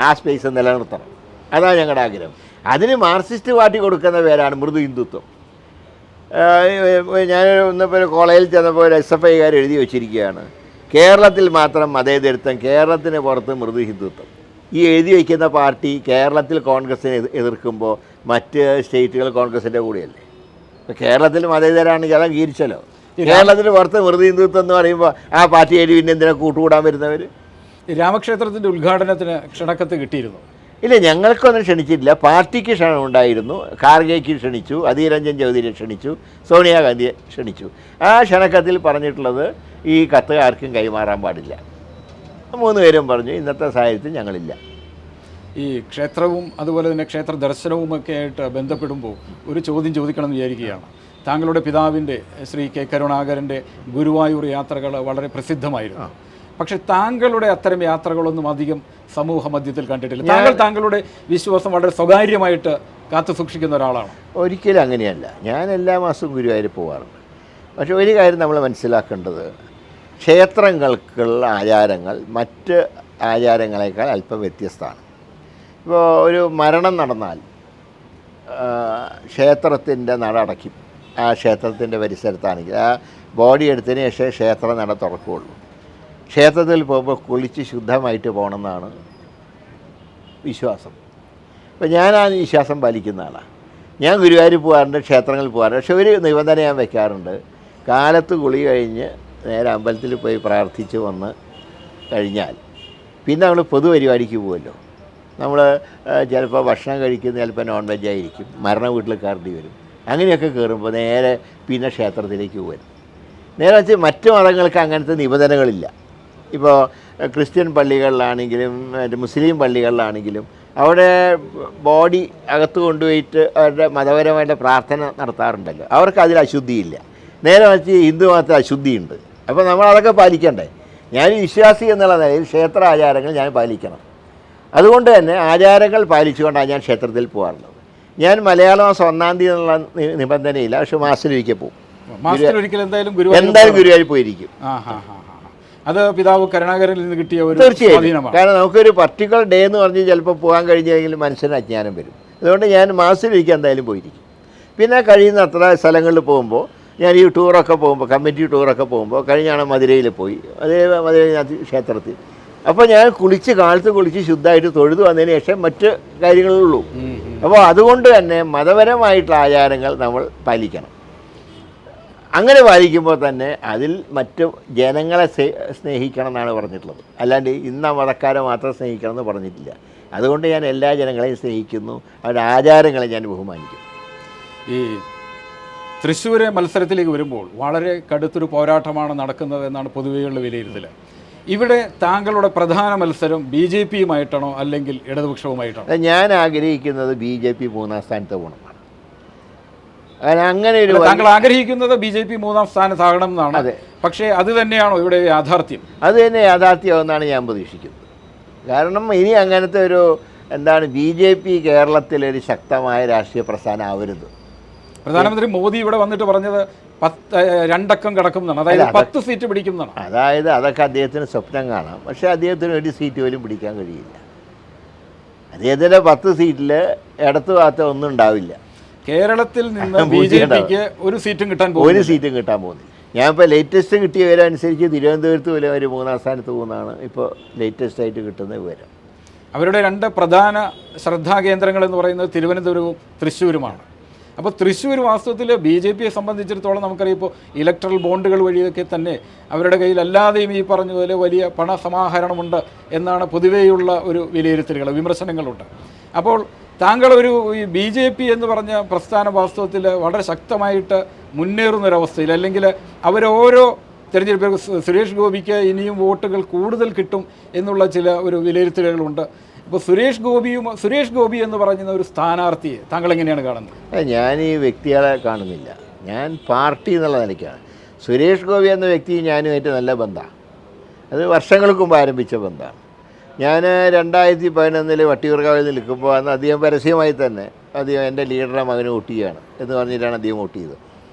ആ സ്പേസ് നിലനിർത്തണം. അതാണ് ഞങ്ങളുടെ ആഗ്രഹം. അതിന് മാർക്സിസ്റ്റ് പാർട്ടി കൊടുക്കുന്ന പേരാണ് മൃദു ഹിന്ദുത്വം. ഞാൻ ഇന്നിപ്പോൾ ഒരു കോളേജിൽ ചെന്നപ്പോൾ ഒരു SFIക്കാർ എഴുതി വച്ചിരിക്കുകയാണ്, കേരളത്തിൽ മാത്രം മതേതരത്വം, കേരളത്തിന് പുറത്ത് മൃദു ഹിന്ദുത്വം. ഈ എഴുതി വയ്ക്കുന്ന പാർട്ടി കേരളത്തിൽ കോൺഗ്രസിനെ എതിർക്കുമ്പോൾ മറ്റ് സ്റ്റേറ്റുകൾ കോൺഗ്രസിൻ്റെ കൂടെയല്ലേ. ഇപ്പോൾ കേരളത്തിൽ മതേതരാണെങ്കിൽ അത് അംഗീകരിച്ചല്ലോ. കേരളത്തിന് പുറത്ത് മൃദു ഹിന്ദുത്വം എന്ന് പറയുമ്പോൾ ആ പാർട്ടിയായിട്ട് പിന്നെ എന്തിനാ കൂട്ടുകൂടാൻ വരുന്നവർ? രാമക്ഷേത്രത്തിൻ്റെ ഉദ്ഘാടനത്തിന് ക്ഷണക്കത്ത് കിട്ടിയിരുന്നു? ഇല്ല, ഞങ്ങൾക്കൊന്നും ക്ഷണിച്ചിട്ടില്ല. പാർട്ടിക്ക് ക്ഷണം ഉണ്ടായിരുന്നു. ഖാർഗെയ്ക്ക് ക്ഷണിച്ചു, അധീർ രഞ്ജൻ ചൗധരിയെ ക്ഷണിച്ചു, സോണിയാഗാന്ധിയെ ക്ഷണിച്ചു. ആ ക്ഷണക്കത്തിൽ പറഞ്ഞിട്ടുള്ളത് ഈ കത്ത് ആർക്കും കൈമാറാൻ പാടില്ല. 3 പേരും പറഞ്ഞു ഇന്നത്തെ സാഹചര്യത്തിൽ ഞങ്ങളില്ല. ഈ ക്ഷേത്രവും അതുപോലെ തന്നെ ക്ഷേത്ര ദർശനവുമൊക്കെ ആയിട്ട് ബന്ധപ്പെടുമ്പോൾ ഒരു ചോദ്യം ചോദിക്കണം എന്ന് വിചാരിക്കുകയാണ്. താങ്കളുടെ പിതാവിൻ്റെ ശ്രീ K. കരുണാകരൻ്റെ ഗുരുവായൂർ യാത്രകൾ വളരെ പ്രസിദ്ധമായിരുന്നു. പക്ഷെ താങ്കളുടെ അത്തരം യാത്രകളൊന്നും അധികം സമൂഹ മധ്യത്തിൽ കണ്ടിട്ടില്ല. താങ്കളുടെ വിശ്വാസം വളരെ സ്വകാര്യമായിട്ട് കാത്തു സൂക്ഷിക്കുന്ന ഒരാളാണ്. ഒരിക്കലും അങ്ങനെയല്ല. ഞാൻ എല്ലാ മാസവും ഗുരുവായൂർ പോകാറുണ്ട്. പക്ഷെ ഒരു കാര്യം നമ്മൾ മനസ്സിലാക്കേണ്ടത്, ക്ഷേത്രങ്ങൾക്കുള്ള ആചാരങ്ങൾ മറ്റ് ആചാരങ്ങളെക്കാൾ അല്പം വ്യത്യസ്തമാണ്. ഇപ്പോൾ ഒരു മരണം നടന്നാൽ ക്ഷേത്രത്തിൻ്റെ നട അടയ്ക്കും. ആ ക്ഷേത്രത്തിൻ്റെ പരിസരത്താണെങ്കിൽ ആ ബോഡി എടുത്തതിന് ശേഷം ക്ഷേത്ര നട തുറക്കുകയുള്ളൂ. ക്ഷേത്രത്തിൽ പോകുമ്പോൾ കുളിച്ച് ശുദ്ധമായിട്ട് പോകണമെന്നാണ് വിശ്വാസം. അപ്പോൾ ഞാൻ ആ വിശ്വാസം പാലിക്കുന്ന ആളാണ്. ഞാൻ ഗുരുവായൂർ പോകാറുണ്ട്, ക്ഷേത്രങ്ങളിൽ പോകാറുണ്ട്. പക്ഷെ ഒരു നിബന്ധന ഞാൻ വെക്കാറുണ്ട്. കാലത്ത് കുളി കഴിഞ്ഞ് നേരെ അമ്പലത്തിൽ പോയി പ്രാർത്ഥിച്ച് വന്ന് കഴിഞ്ഞാൽ പിന്നെ നമ്മൾ പൊതുപരിപാടിക്ക് പോകുമല്ലോ. നമ്മൾ ചിലപ്പോൾ ഭക്ഷണം കഴിക്കുന്നത് ചിലപ്പോൾ നോൺ വെജ് ആയിരിക്കും, മരണ വീട്ടിൽ കയറേണ്ടി വരും. അങ്ങനെയൊക്കെ കയറുമ്പോൾ നേരെ പിന്നെ ക്ഷേത്രത്തിലേക്ക് പോകും. നേരെ വെച്ച് മറ്റു മതങ്ങൾക്ക് അങ്ങനത്തെ നിബന്ധനകളില്ല. ഇപ്പോൾ ക്രിസ്ത്യൻ പള്ളികളിലാണെങ്കിലും മുസ്ലിം പള്ളികളിലാണെങ്കിലും അവിടെ ബോഡി അകത്ത് കൊണ്ടുപോയിട്ട് അവരുടെ മതപരമായിട്ട് പ്രാർത്ഥന നടത്താറുണ്ടല്ലോ. അവർക്ക് അതിൽ അശുദ്ധിയില്ല. നേരെ വെച്ച് ഹിന്ദു മതത്തിൽ അശുദ്ധിയുണ്ട്. അപ്പോൾ നമ്മൾ അതൊക്കെ പാലിക്കണ്ടേ? ഞാൻ വിശ്വാസി എന്നുള്ള നിലയിൽ ക്ഷേത്ര ആചാരങ്ങൾ ഞാൻ പാലിക്കണം. അതുകൊണ്ട് തന്നെ ആചാരങ്ങൾ പാലിച്ചുകൊണ്ടാണ് ഞാൻ ക്ഷേത്രത്തിൽ പോകാറുള്ളത്. ഞാൻ മലയാള മാസം 1-ാം തീയതി എന്നുള്ള നിബന്ധനയില്ല, പക്ഷെ മാസത്തിലൊരിക്കൽ പോകും. എന്തായാലും ഗുരുവായൂർ പോയിരിക്കും. അത് പിതാവ് കരുണാകരനിൽ നിന്ന് കിട്ടിയ ഒരു തീർച്ചയായും. കാരണം നമുക്കൊരു പർട്ടിക്കുലർ ഡേ എന്ന് പറഞ്ഞ് ചിലപ്പോൾ പോകാൻ കഴിഞ്ഞെങ്കിലും മനസ്സിന് അജ്ഞാനം വരും. അതുകൊണ്ട് ഞാൻ മാസത്തിലൊരിക്കൽ എന്തായാലും പോയിരിക്കും. പിന്നെ കഴിയുന്ന അത്ര സ്ഥലങ്ങളിൽ പോകുമ്പോൾ ഞാൻ ഈ ടൂറൊക്കെ പോകുമ്പോൾ, കമ്മിറ്റി ടൂറൊക്കെ പോകുമ്പോൾ, കഴിഞ്ഞാണ് മധുരയിൽ പോയി, അതേ മധുരയിൽ ക്ഷേത്രത്തിൽ. അപ്പോൾ ഞാൻ കാലത്ത് കുളിച്ച് ശുദ്ധമായിട്ട് തൊഴുതു വന്നതിന് ശേഷം മറ്റ് കാര്യങ്ങളുള്ളൂ. അപ്പോൾ അതുകൊണ്ട് തന്നെ മതപരമായിട്ടുള്ള ആചാരങ്ങൾ നമ്മൾ പാലിക്കണം. അങ്ങനെ പാലിക്കുമ്പോൾ തന്നെ അതിൽ മറ്റ് ജനങ്ങളെ സ്നേഹിക്കണം എന്നാണ് പറഞ്ഞിട്ടുള്ളത്. അല്ലാണ്ട് ഇന്ന മതക്കാരെ മാത്രം സ്നേഹിക്കണം എന്ന് പറഞ്ഞിട്ടില്ല. അതുകൊണ്ട് ഞാൻ എല്ലാ ജനങ്ങളെയും സ്നേഹിക്കുന്നു, അവരുടെ ആചാരങ്ങളെ ഞാൻ ബഹുമാനിക്കും. ഈ തൃശ്ശൂരെ മത്സരത്തിലേക്ക് വരുമ്പോൾ വളരെ കടുത്തൊരു പോരാട്ടമാണ് നടക്കുന്നത് എന്നാണ് പൊതുവെയുള്ള വിലയിരുത്തൽ. ഇവിടെ താങ്കളുടെ പ്രധാന മത്സരം BJPയുമായിട്ടാണോ അല്ലെങ്കിൽ ഇടതുപക്ഷവുമായിട്ടാണോ? ഞാൻ ആഗ്രഹിക്കുന്നത് BJP 3-ാം സ്ഥാനത്ത് പോകണമെന്നാണ്. അങ്ങനെ ഒരു താങ്കൾ ആഗ്രഹിക്കുന്നത് BJP 3-ാം സ്ഥാനത്താകണം എന്നാണ്. അതെ. പക്ഷേ അത് തന്നെയാണോ ഇവിടെ യാഥാർത്ഥ്യം? അത് തന്നെ യാഥാർത്ഥ്യമാണെന്നാണ് ഞാൻ പ്രതീക്ഷിക്കുന്നത്. കാരണം ഇനി അങ്ങനത്തെ ഒരു BJP കേരളത്തിലൊരു ശക്തമായ രാഷ്ട്രീയ പ്രസ്ഥാനം ആവരുത്. പ്രധാനമന്ത്രി മോദി ഇവിടെ വന്നിട്ട് പറഞ്ഞത് 2 അക്കം കടക്കും എന്നാണ്, അതായത് 10 സീറ്റ് പിടിക്കും എന്നാണ്. അതായത് അതൊക്കെ അദ്ദേഹത്തിന് സ്വപ്നം കാണാം. പക്ഷേ അദ്ദേഹത്തിന് ഒരു സീറ്റ് പോലും പിടിക്കാൻ കഴിയില്ല. അദ്ദേഹത്തിൻ്റെ 10 സീറ്റിൽ ഇടത്ത് ഭാഗത്ത് ഒന്നും ഉണ്ടാവില്ല. കേരളത്തിൽ നിന്ന് BJPക്ക് ഒരു സീറ്റും കിട്ടാൻ പോകുന്നില്ല. ഞാനിപ്പോൾ ലേറ്റസ്റ്റ് കിട്ടിയ വിവരം അനുസരിച്ച് തിരുവനന്തപുരത്ത് വില ഒരു 3-ാം സ്ഥാനത്ത് പോകുന്നതാണ് ഇപ്പോൾ ലേറ്റസ്റ്റ് ആയിട്ട് കിട്ടുന്ന വിവരം. അവരുടെ 2 പ്രധാന ശ്രദ്ധാകേന്ദ്രങ്ങൾ എന്ന് പറയുന്നത് തിരുവനന്തപുരവും തൃശ്ശൂരുമാണ്. അപ്പോൾ തൃശ്ശൂർ വാസ്തവത്തിൽ BJPയെ സംബന്ധിച്ചിടത്തോളം നമുക്കറിയാം, ഇപ്പോൾ ഇലക്ട്രൽ ബോണ്ടുകൾ വഴിയൊക്കെ തന്നെ അവരുടെ കയ്യിൽ അല്ലാതെയും ഈ പറഞ്ഞതുപോലെ വലിയ പണസമാഹരണമുണ്ട് എന്നാണ് പൊതുവെയുള്ള ഒരു വിലയിരുത്തലുകൾ, വിമർശനങ്ങളുണ്ട്. അപ്പോൾ താങ്കൾ ഈ BJP എന്ന് പറഞ്ഞ പ്രസ്ഥാന വാസ്തവത്തിൽ വളരെ ശക്തമായിട്ട് മുന്നേറുന്നൊരവസ്ഥയിൽ, അല്ലെങ്കിൽ അവരോരോ തിരഞ്ഞെടുപ്പ് സുരേഷ് ഗോപിക്ക് ഇനിയും വോട്ടുകൾ കൂടുതൽ കിട്ടും എന്നുള്ള ചില ഒരു വിലയിരുത്തലുകളുണ്ട്. ഇപ്പോൾ സുരേഷ് ഗോപി എന്ന് പറയുന്ന ഒരു സ്ഥാനാർത്ഥിയെ താങ്കൾ എങ്ങനെയാണ് കാണുന്നത്? ഞാൻ ഈ വ്യക്തികളെ കാണുന്നില്ല, ഞാൻ പാർട്ടി എന്നുള്ള നിലയ്ക്കാണ്. സുരേഷ് ഗോപി എന്ന വ്യക്തി ഞാനുമായിട്ട് നല്ല ബന്ധമാണ്. അത് വർഷങ്ങൾക്ക് മുമ്പ് ആരംഭിച്ച ബന്ധമാണ്. ഞാൻ 2011 വട്ടിയൂർക്കാവിൽ നിൽക്കുമ്പോൾ അന്ന് അദ്ദേഹം പരസ്യമായി തന്നെ അദ്ദേഹം എൻ്റെ ലീഡറെ മകന് വോട്ട് ചെയ്യുകയാണ് എന്ന് പറഞ്ഞിട്ടാണ് അദ്ദേഹം വോട്ട് ചെയ്തത്.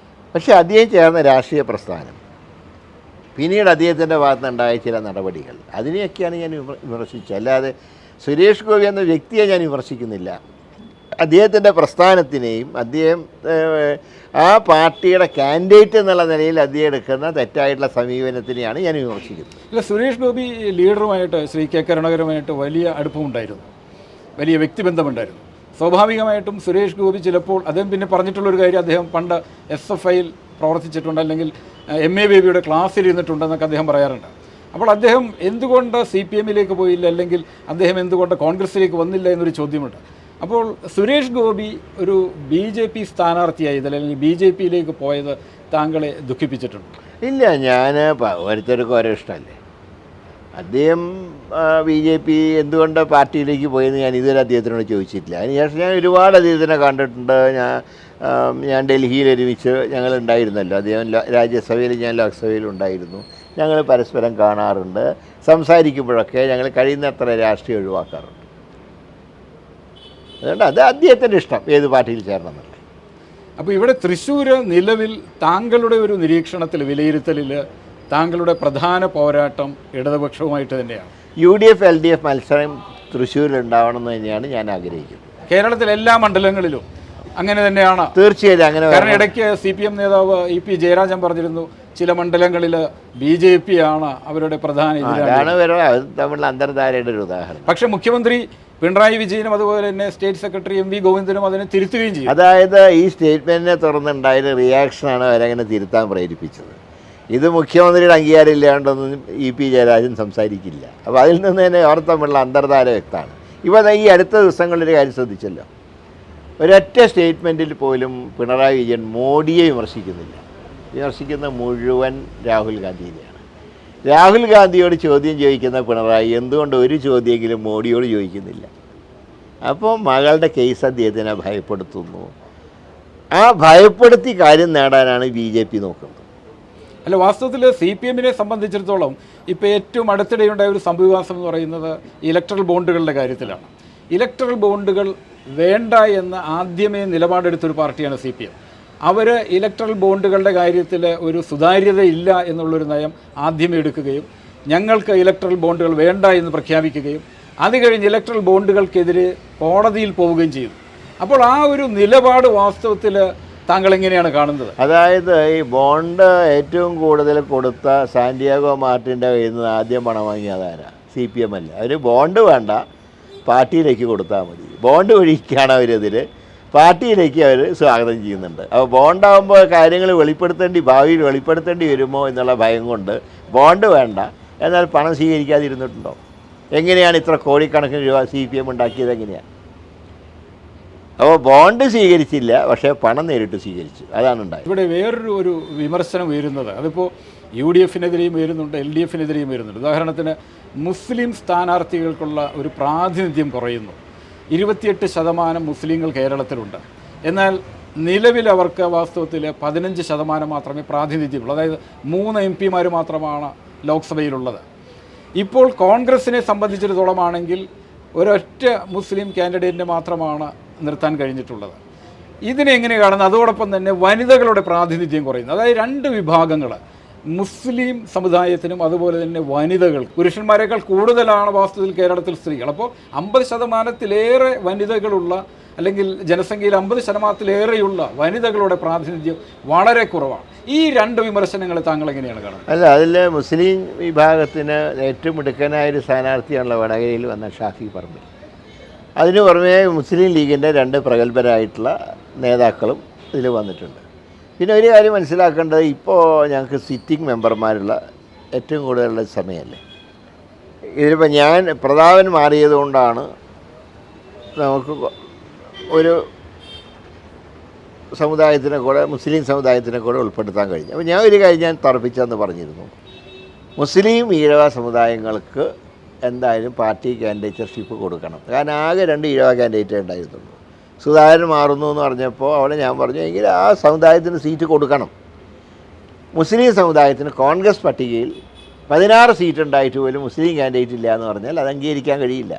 പക്ഷേ അദ്ദേഹം ചേർന്ന രാഷ്ട്രീയ പ്രസ്ഥാനം, പിന്നീട് അദ്ദേഹത്തിൻ്റെ ഭാഗത്തുനിന്നുണ്ടായ ചില നടപടികൾ, അതിനെയൊക്കെയാണ് ഞാൻ വിമർശിച്ചത്. അല്ലാതെ സുരേഷ് ഗോപി എന്ന വ്യക്തിയെ ഞാൻ വിമർശിക്കുന്നില്ല. അദ്ദേഹത്തിൻ്റെ പ്രസ്ഥാനത്തിനെയും അദ്ദേഹം ആ പാർട്ടിയുടെ കാൻഡിഡേറ്റ് എന്നുള്ള നിലയിൽ അദ്ദേഹം എടുക്കുന്ന തെറ്റായിട്ടുള്ള സമീപനത്തിനെയാണ് ഞാൻ വിമർശിക്കുന്നത്. ഇല്ല, സുരേഷ് ഗോപി ലീഡറുമായിട്ട് ശ്രീ കെ കരുണാകരനുമായിട്ട് വലിയ അടുപ്പമുണ്ടായിരുന്നു, വലിയ വ്യക്തിബന്ധമുണ്ടായിരുന്നു. സ്വാഭാവികമായിട്ടും സുരേഷ് ഗോപി ചിലപ്പോൾ അദ്ദേഹം പിന്നെ പറഞ്ഞിട്ടുള്ളൊരു കാര്യം, അദ്ദേഹം പണ്ട് SFIയിൽ പ്രവർത്തിച്ചിട്ടുണ്ട്, അല്ലെങ്കിൽ MA ബേബിയുടെ ക്ലാസ്സിൽ ഇരുന്നിട്ടുണ്ടെന്നൊക്കെ അദ്ദേഹം പറയാറുണ്ട്. അപ്പോൾ അദ്ദേഹം എന്തുകൊണ്ട് CPMലേക്ക് പോയില്ല, അല്ലെങ്കിൽ അദ്ദേഹം എന്തുകൊണ്ട് കോൺഗ്രസ്സിലേക്ക് വന്നില്ല എന്നൊരു ചോദ്യമുണ്ട്. അപ്പോൾ സുരേഷ് ഗോപി ഒരു BJP സ്ഥാനാർത്ഥിയായത്, അല്ലെങ്കിൽ BJPയിലേക്ക് പോയത് താങ്കളെ ദുഃഖിപ്പിച്ചിട്ടുണ്ട്? ഇല്ല, ഞാൻ ഓരോരുത്തർക്കും ഓരോ ഇഷ്ടമല്ലേ. അദ്ദേഹം BJP എന്തുകൊണ്ട് പാർട്ടിയിലേക്ക് പോയെന്ന് ഞാൻ ഇതുവരെ അദ്ദേഹത്തിനോട് ചോദിച്ചിട്ടില്ല. അതിനുശേഷം ഞാൻ ഒരുപാട് അദ്ദേഹത്തിനെ കണ്ടിട്ടുണ്ട്. ഞാൻ ഡൽഹിയിൽ ഒരുമിച്ച് ഞങ്ങളുണ്ടായിരുന്നല്ലോ. അദ്ദേഹം രാജ്യസഭയിൽ, ഞാൻ ലോക്സഭയിലുണ്ടായിരുന്നു. ഞങ്ങൾ പരസ്പരം കാണാറുണ്ട്, സംസാരിക്കുമ്പോഴൊക്കെ ഞങ്ങൾ കഴിയുന്നത്ര രാഷ്ട്രീയം ഒഴിവാക്കാറുണ്ട്. അതുകൊണ്ട് അത് അദ്ദേഹത്തിൻ്റെ ഇഷ്ടം ഏത് പാർട്ടിയിൽ ചേരണം എന്നല്ല. അപ്പോൾ ഇവിടെ തൃശ്ശൂർ നിലവിൽ താങ്കളുടെ ഒരു നിരീക്ഷണത്തിൽ, വിലയിരുത്തലിൽ താങ്കളുടെ പ്രധാന പോരാട്ടം ഇടതുപക്ഷവുമായിട്ട് തന്നെയാണ്. UDF LDF മത്സരം തൃശ്ശൂരിൽ ഉണ്ടാവണമെന്ന് തന്നെയാണ് ഞാൻ ആഗ്രഹിക്കുന്നത്. കേരളത്തിലെ എല്ലാ മണ്ഡലങ്ങളിലും അങ്ങനെ തന്നെയാണ് തീർച്ചയായും അങ്ങനെ. കാരണം ഇടയ്ക്ക് CPM നേതാവ് EP ജയരാജൻ പറഞ്ഞിരുന്നു ചില മണ്ഡലങ്ങളിൽ BJP ആണ് അവരുടെ പ്രധാന എതിരാളി. തമ്മിലുള്ള അന്തർധാരയുടെ ഒരു ഉദാഹരണം. പക്ഷേ മുഖ്യമന്ത്രി പിണറായി വിജയനും അതുപോലെ തന്നെ സ്റ്റേറ്റ് സെക്രട്ടറി MV ഗോവിന്ദനും അതിനെ തിരുത്തുകയും ചെയ്യും. അതായത് ഈ സ്റ്റേറ്റ്മെൻറ്റിനെ തുറന്നുണ്ടായ റിയാക്ഷനാണ് അവരങ്ങനെ തിരുത്താൻ പ്രേരിപ്പിച്ചത്. ഇത് മുഖ്യമന്ത്രിയുടെ അംഗീകാരം ഇല്ലാണ്ടൊന്നും EP ജയരാജൻ സംസാരിക്കില്ല. അപ്പോൾ അതിൽ നിന്ന് തന്നെ അവർ തമ്മിലുള്ള അന്തർധാര വ്യക്തമാണ്. ഇപ്പോൾ ഈ അടുത്ത ദിവസങ്ങളിലൊരു കാര്യം ശ്രദ്ധിച്ചല്ലോ, ഒരൊറ്റ സ്റ്റേറ്റ്മെൻറ്റിൽ പോലും പിണറായി വിജയൻ മോഡിയെ വിമർശിക്കുന്നില്ല. വിമർശിക്കുന്ന മുഴുവൻ രാഹുൽ ഗാന്ധിയെയാണ്. രാഹുൽ ഗാന്ധിയോട് ചോദ്യം ചോദിക്കുന്ന പിണറായി എന്തുകൊണ്ട് ഒരു ചോദ്യമെങ്കിലും മോഡിയോട് ചോദിക്കുന്നില്ല? അപ്പോൾ മകളുടെ കേസ് അദ്ദേഹത്തിനെ ഭയപ്പെടുത്തുന്നു. ആ ഭയപ്പെടുത്തി കാര്യം നേടാനാണ് BJP നോക്കുന്നത്. അല്ല, വാസ്തവത്തിൽ CPM-നെ സംബന്ധിച്ചിടത്തോളം ഇപ്പോൾ ഏറ്റവും അടുത്തിടെയുണ്ടായ ഒരു സംഭവവികാസം എന്ന് പറയുന്നത് ഇലക്ട്രൽ ബോണ്ടുകളുടെ കാര്യത്തിലാണ്. ഇലക്ട്രൽ ബോണ്ടുകൾ വേണ്ട എന്ന് ആദ്യമേ നിലപാടെടുത്തൊരു പാർട്ടിയാണ് CPM. അവർ ഇലക്ട്രൽ ബോണ്ടുകളുടെ കാര്യത്തിൽ ഒരു സുതാര്യതയില്ല എന്നുള്ളൊരു നയം ആദ്യമേ എടുക്കുകയും ഞങ്ങൾക്ക് ഇലക്ട്രൽ ബോണ്ടുകൾ വേണ്ട എന്ന് പ്രഖ്യാപിക്കുകയും അത് കഴിഞ്ഞ് ഇലക്ട്രൽ ബോണ്ടുകൾക്കെതിരെ കോടതിയിൽ പോവുകയും ചെയ്തു. അപ്പോൾ ആ ഒരു നിലപാട് വാസ്തവത്തിൽ താങ്കൾ എങ്ങനെയാണ് കാണുന്നത്? അതായത് ഈ ബോണ്ട് ഏറ്റവും കൂടുതൽ കൊടുത്ത സാന്റിയാഗോ മാർട്ടിൻ്റെ കയ്യിൽ നിന്ന് ആദ്യം പണം വാങ്ങിയതാരാ? CPM അല്ല. അവർ ബോണ്ട് വേണ്ട, പാർട്ടിയിലേക്ക് കൊടുത്താൽ മതി. ബോണ്ട് വഴിക്കാണ് അവരെതിരെ, പാർട്ടിയിലേക്ക് അവർ സ്വാഗതം ചെയ്യുന്നുണ്ട്. അപ്പോൾ ബോണ്ടാകുമ്പോൾ കാര്യങ്ങൾ ഭാവിയിൽ വെളിപ്പെടുത്തേണ്ടി വരുമോ എന്നുള്ള ഭയം കൊണ്ട് ബോണ്ട് വേണ്ട, എന്നാൽ പണം സ്വീകരിക്കാതിരുന്നിട്ടുണ്ടോ? എങ്ങനെയാണ് ഇത്ര കോടിക്കണക്കിന് രൂപ CPM ഉണ്ടാക്കിയത്? എങ്ങനെയാണ്? അപ്പോൾ ബോണ്ട് സ്വീകരിച്ചില്ല, പക്ഷേ പണം നേരിട്ട് സ്വീകരിച്ചു. അതാണ് ഉണ്ടായത്. ഇവിടെ വേറൊരു വിമർശനം ഉയരുന്നത്, അതിപ്പോൾ UDF-നെതിരെയും ഉയരുന്നുണ്ട്, LDF-നെതിരെയും വരുന്നുണ്ട്. ഉദാഹരണത്തിന് മുസ്ലിം സ്ഥാനാർത്ഥികൾക്കുള്ള ഒരു പ്രാതിനിധ്യം കുറയുന്നു. 28% മുസ്ലിങ്ങൾ കേരളത്തിലുണ്ട്. എന്നാൽ നിലവിൽ അവർക്ക് വാസ്തവത്തിൽ 15% മാത്രമേ പ്രാതിനിധ്യമുള്ളൂ. അതായത് 3 MP-മാർ മാത്രമാണ് ലോക്സഭയിലുള്ളത്. ഇപ്പോൾ കോൺഗ്രസിനെ സംബന്ധിച്ചിടത്തോളമാണെങ്കിൽ ഒരൊറ്റ മുസ്ലിം കാൻഡിഡേറ്റിനെ മാത്രമാണ് നിർത്താൻ കഴിഞ്ഞിട്ടുള്ളത്. ഇതിനെ എങ്ങനെ കാണുന്നത്? അതോടൊപ്പം തന്നെ വനിതകളുടെ പ്രാതിനിധ്യം കുറയുന്നു. അതായത് 2 വിഭാഗങ്ങൾ, മുസ്ലിം സമുദായത്തിനും അതുപോലെ തന്നെ വനിതകൾ, പുരുഷന്മാരെക്കാൾ കൂടുതലാണ് വാസ്തവത്തിൽ കേരളത്തിൽ സ്ത്രീകൾ. അപ്പോൾ 50%-ലേറെ വനിതകളുള്ള, അല്ലെങ്കിൽ ജനസംഖ്യയിൽ 50%-ലേറെയുള്ള വനിതകളുടെ പ്രാതിനിധ്യം വളരെ കുറവാണ്. ഈ 2 വിമർശനങ്ങൾ താങ്കൾ എങ്ങനെയാണ് കാണുന്നത്? അല്ല, അതിൽ മുസ്ലിം വിഭാഗത്തിന് ഏറ്റവും മിടുക്കനായൊരു സ്ഥാനാർത്ഥിയാണല്ലോ വടകരയിൽ വന്ന ഷാഫി പറമ്പിൽ. അതിനു പുറമേ മുസ്ലിം ലീഗിൻ്റെ 2 പ്രഗത്ഭരായിട്ടുള്ള നേതാക്കളും ഇതിൽ വന്നിട്ടുണ്ട്. പിന്നെ ഒരു കാര്യം മനസ്സിലാക്കേണ്ടത്, ഇപ്പോൾ ഞങ്ങൾക്ക് സിറ്റിംഗ് മെമ്പർമാരുള്ള ഏറ്റവും കൂടുതലുള്ള സമയമല്ലേ. ഇതിലിപ്പോൾ ഞാൻ പ്രതാപൻ മാറിയതുകൊണ്ടാണ് നമുക്ക് ഒരു സമുദായത്തിനെ കൂടെ, മുസ്ലിം സമുദായത്തിനെ കൂടെ ഉൾപ്പെടുത്താൻ കഴിഞ്ഞു. അപ്പോൾ ഞാൻ ഒരു കാര്യം ഞാൻ തറപ്പിച്ചെന്ന് പറഞ്ഞിരുന്നു, മുസ്ലിം ഈഴവ സമുദായങ്ങൾക്ക് എന്തായാലും പാർട്ടി കാൻഡിഡേറ്റർഷിപ്പ് കൊടുക്കണം. കാരണം ആകെ 2 ഈഴവ കാൻഡിഡേറ്റേ ഉണ്ടായിരുന്നുള്ളൂ. സുധാകരൻ മാറുന്നു എന്ന് പറഞ്ഞപ്പോൾ അവിടെ ഞാൻ പറഞ്ഞു, എങ്കിൽ ആ സമുദായത്തിന് സീറ്റ് കൊടുക്കണം. മുസ്ലിം സമുദായത്തിന് കോൺഗ്രസ് പട്ടികയിൽ 16 സീറ്റ് ഉണ്ടായിട്ട് പോലും മുസ്ലിം കാൻഡിഡേറ്റ് ഇല്ല എന്ന് പറഞ്ഞാൽ അത് അംഗീകരിക്കാൻ കഴിയില്ല.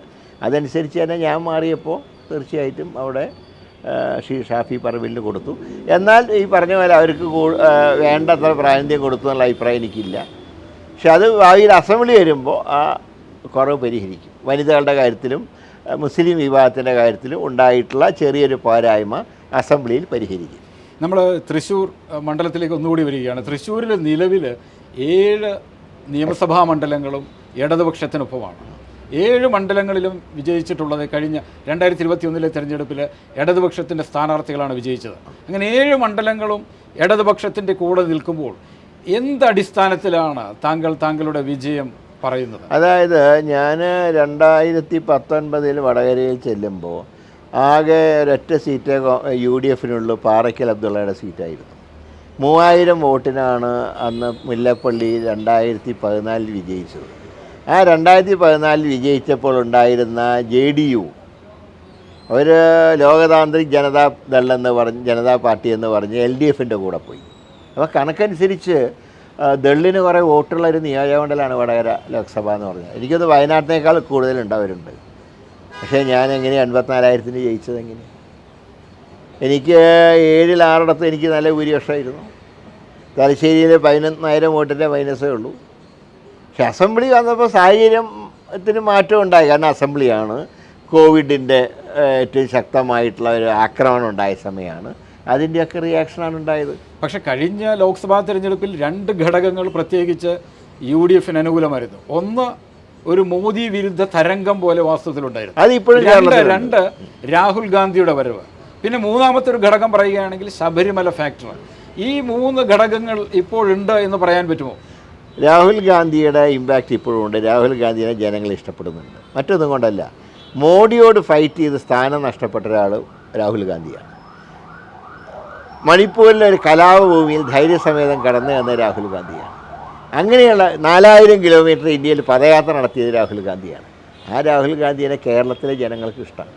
അതനുസരിച്ച് തന്നെ ഞാൻ മാറിയപ്പോൾ തീർച്ചയായിട്ടും അവിടെ ഷാഫി പറമ്പിലിന് കൊടുത്തു. എന്നാൽ ഈ പറഞ്ഞ പോലെ അവർക്ക് വേണ്ടത്ര പ്രാതിനിധ്യം കൊടുത്തു എന്നുള്ള അഭിപ്രായം എനിക്കില്ല. പക്ഷെ അത് ഭാവിയിൽ അസംബ്ലി വരുമ്പോൾ ആ കുറവ് പരിഹരിക്കും. വനിതകളുടെ കാര്യത്തിലും മുസ്ലിം വിഭാഗത്തിൻ്റെ കാര്യത്തിലും ഉണ്ടായിട്ടുള്ള ചെറിയൊരു പോരായ്മ അസംബ്ലിയിൽ പരിഹരിക്കും. നമ്മൾ തൃശ്ശൂർ മണ്ഡലത്തിലേക്ക് ഒന്നുകൂടി വരികയാണ്. തൃശ്ശൂരിൽ നിലവിൽ 7 നിയമസഭാ മണ്ഡലങ്ങളും ഇടതുപക്ഷത്തിനൊപ്പമാണ്. 7 മണ്ഡലങ്ങളിലും വിജയിച്ചിട്ടുള്ളത് കഴിഞ്ഞ 2021 തെരഞ്ഞെടുപ്പിൽ ഇടതുപക്ഷത്തിൻ്റെ സ്ഥാനാർത്ഥികളാണ് വിജയിച്ചത്. അങ്ങനെ 7 മണ്ഡലങ്ങളും ഇടതുപക്ഷത്തിൻ്റെ കൂടെ നിൽക്കുമ്പോൾ എന്തടിസ്ഥാനത്തിലാണ് താങ്കളുടെ വിജയം പറയുന്നത്? അതായത് ഞാൻ 2019 വടകരയിൽ ചെല്ലുമ്പോൾ ആകെ ഒരൊറ്റ സീറ്റ് UDF-നുള്ളൂ, പാറയ്ക്കൽ അബ്ദുള്ളയുടെ സീറ്റായിരുന്നു. 3000 വോട്ടിനാണ് അന്ന് മുല്ലപ്പള്ളി 2014 വിജയിച്ചത്. ആ 2014 വിജയിച്ചപ്പോൾ ഉണ്ടായിരുന്ന JDU അവർ ലോകതാന്ത്രിക് ജനതാ പാർട്ടി എന്ന് പറഞ്ഞ് LDF-ൻ്റെ കൂടെ പോയി. അപ്പോൾ കണക്കനുസരിച്ച് ദളിന് കുറേ വോട്ടുള്ളൊരു നിയോജകമണ്ഡലമാണ് വടകര ലോക്സഭ എന്ന് പറഞ്ഞത്. എനിക്കൊന്ന് വയനാട്ടിനേക്കാൾ കൂടുതലുണ്ടവരുണ്ട്. പക്ഷേ ഞാൻ എങ്ങനെ 84,000-ന് ജയിച്ചതെങ്ങനെ? എനിക്ക് 7-6 എനിക്ക് നല്ല ഭൂരിപക്ഷമായിരുന്നു. തലശ്ശേരിയിൽ 11,000 വോട്ടിൻ്റെ മൈനസേ ഉള്ളൂ. പക്ഷെ അസംബ്ലി വന്നപ്പോൾ സാഹചര്യത്തിന് മാറ്റം ഉണ്ടായി. കാരണം അസംബ്ലിയാണ്, കോവിഡിൻ്റെ ഏറ്റവും ശക്തമായിട്ടുള്ള ഒരു ആക്രമണം ഉണ്ടായ സമയമാണ്. അതിൻ്റെയൊക്കെ റിയാക്ഷനാണ് ഉണ്ടായത്. പക്ഷേ കഴിഞ്ഞ ലോക്സഭാ തെരഞ്ഞെടുപ്പിൽ 2 ഘടകങ്ങൾ പ്രത്യേകിച്ച് UDF അനുകൂലമായിരുന്നു. ഒന്ന്, ഒരു മോദി വിരുദ്ധ തരംഗം പോലെ വാസ്തവത്തിലുണ്ടായിരുന്നു. അതിപ്പോഴും 2 രാഹുൽ ഗാന്ധിയുടെ വരവ്. പിന്നെ മൂന്നാമത്തെ ഒരു ഘടകം പറയുകയാണെങ്കിൽ ശബരിമല ഫാക്ടർ. ഈ 3 ഘടകങ്ങൾ ഇപ്പോഴുണ്ട് എന്ന് പറയാൻ പറ്റുമോ? രാഹുൽ ഗാന്ധിയുടെ ഇമ്പാക്റ്റ് ഇപ്പോഴും ഉണ്ട്. രാഹുൽ ഗാന്ധിയെ ജനങ്ങൾ ഇഷ്ടപ്പെടുന്നുണ്ട്. മറ്റൊന്നും കൊണ്ടല്ല, മോഡിയോട് ഫൈറ്റ് ചെയ്ത് സ്ഥാനം നഷ്ടപ്പെട്ട ഒരാൾ രാഹുൽ ഗാന്ധിയാണ്. മണിപ്പൂരിലെ ഒരു കലാപഭൂമിയിൽ ധൈര്യസമേതം കടന്നു വന്ന രാഹുൽ ഗാന്ധിയാണ്. അങ്ങനെയുള്ള 4000 കിലോമീറ്റർ ഇന്ത്യയിൽ പദയാത്ര നടത്തിയത് രാഹുൽ ഗാന്ധിയാണ്. ആ രാഹുൽ ഗാന്ധിയെ കേരളത്തിലെ ജനങ്ങൾക്ക് ഇഷ്ടമാണ്.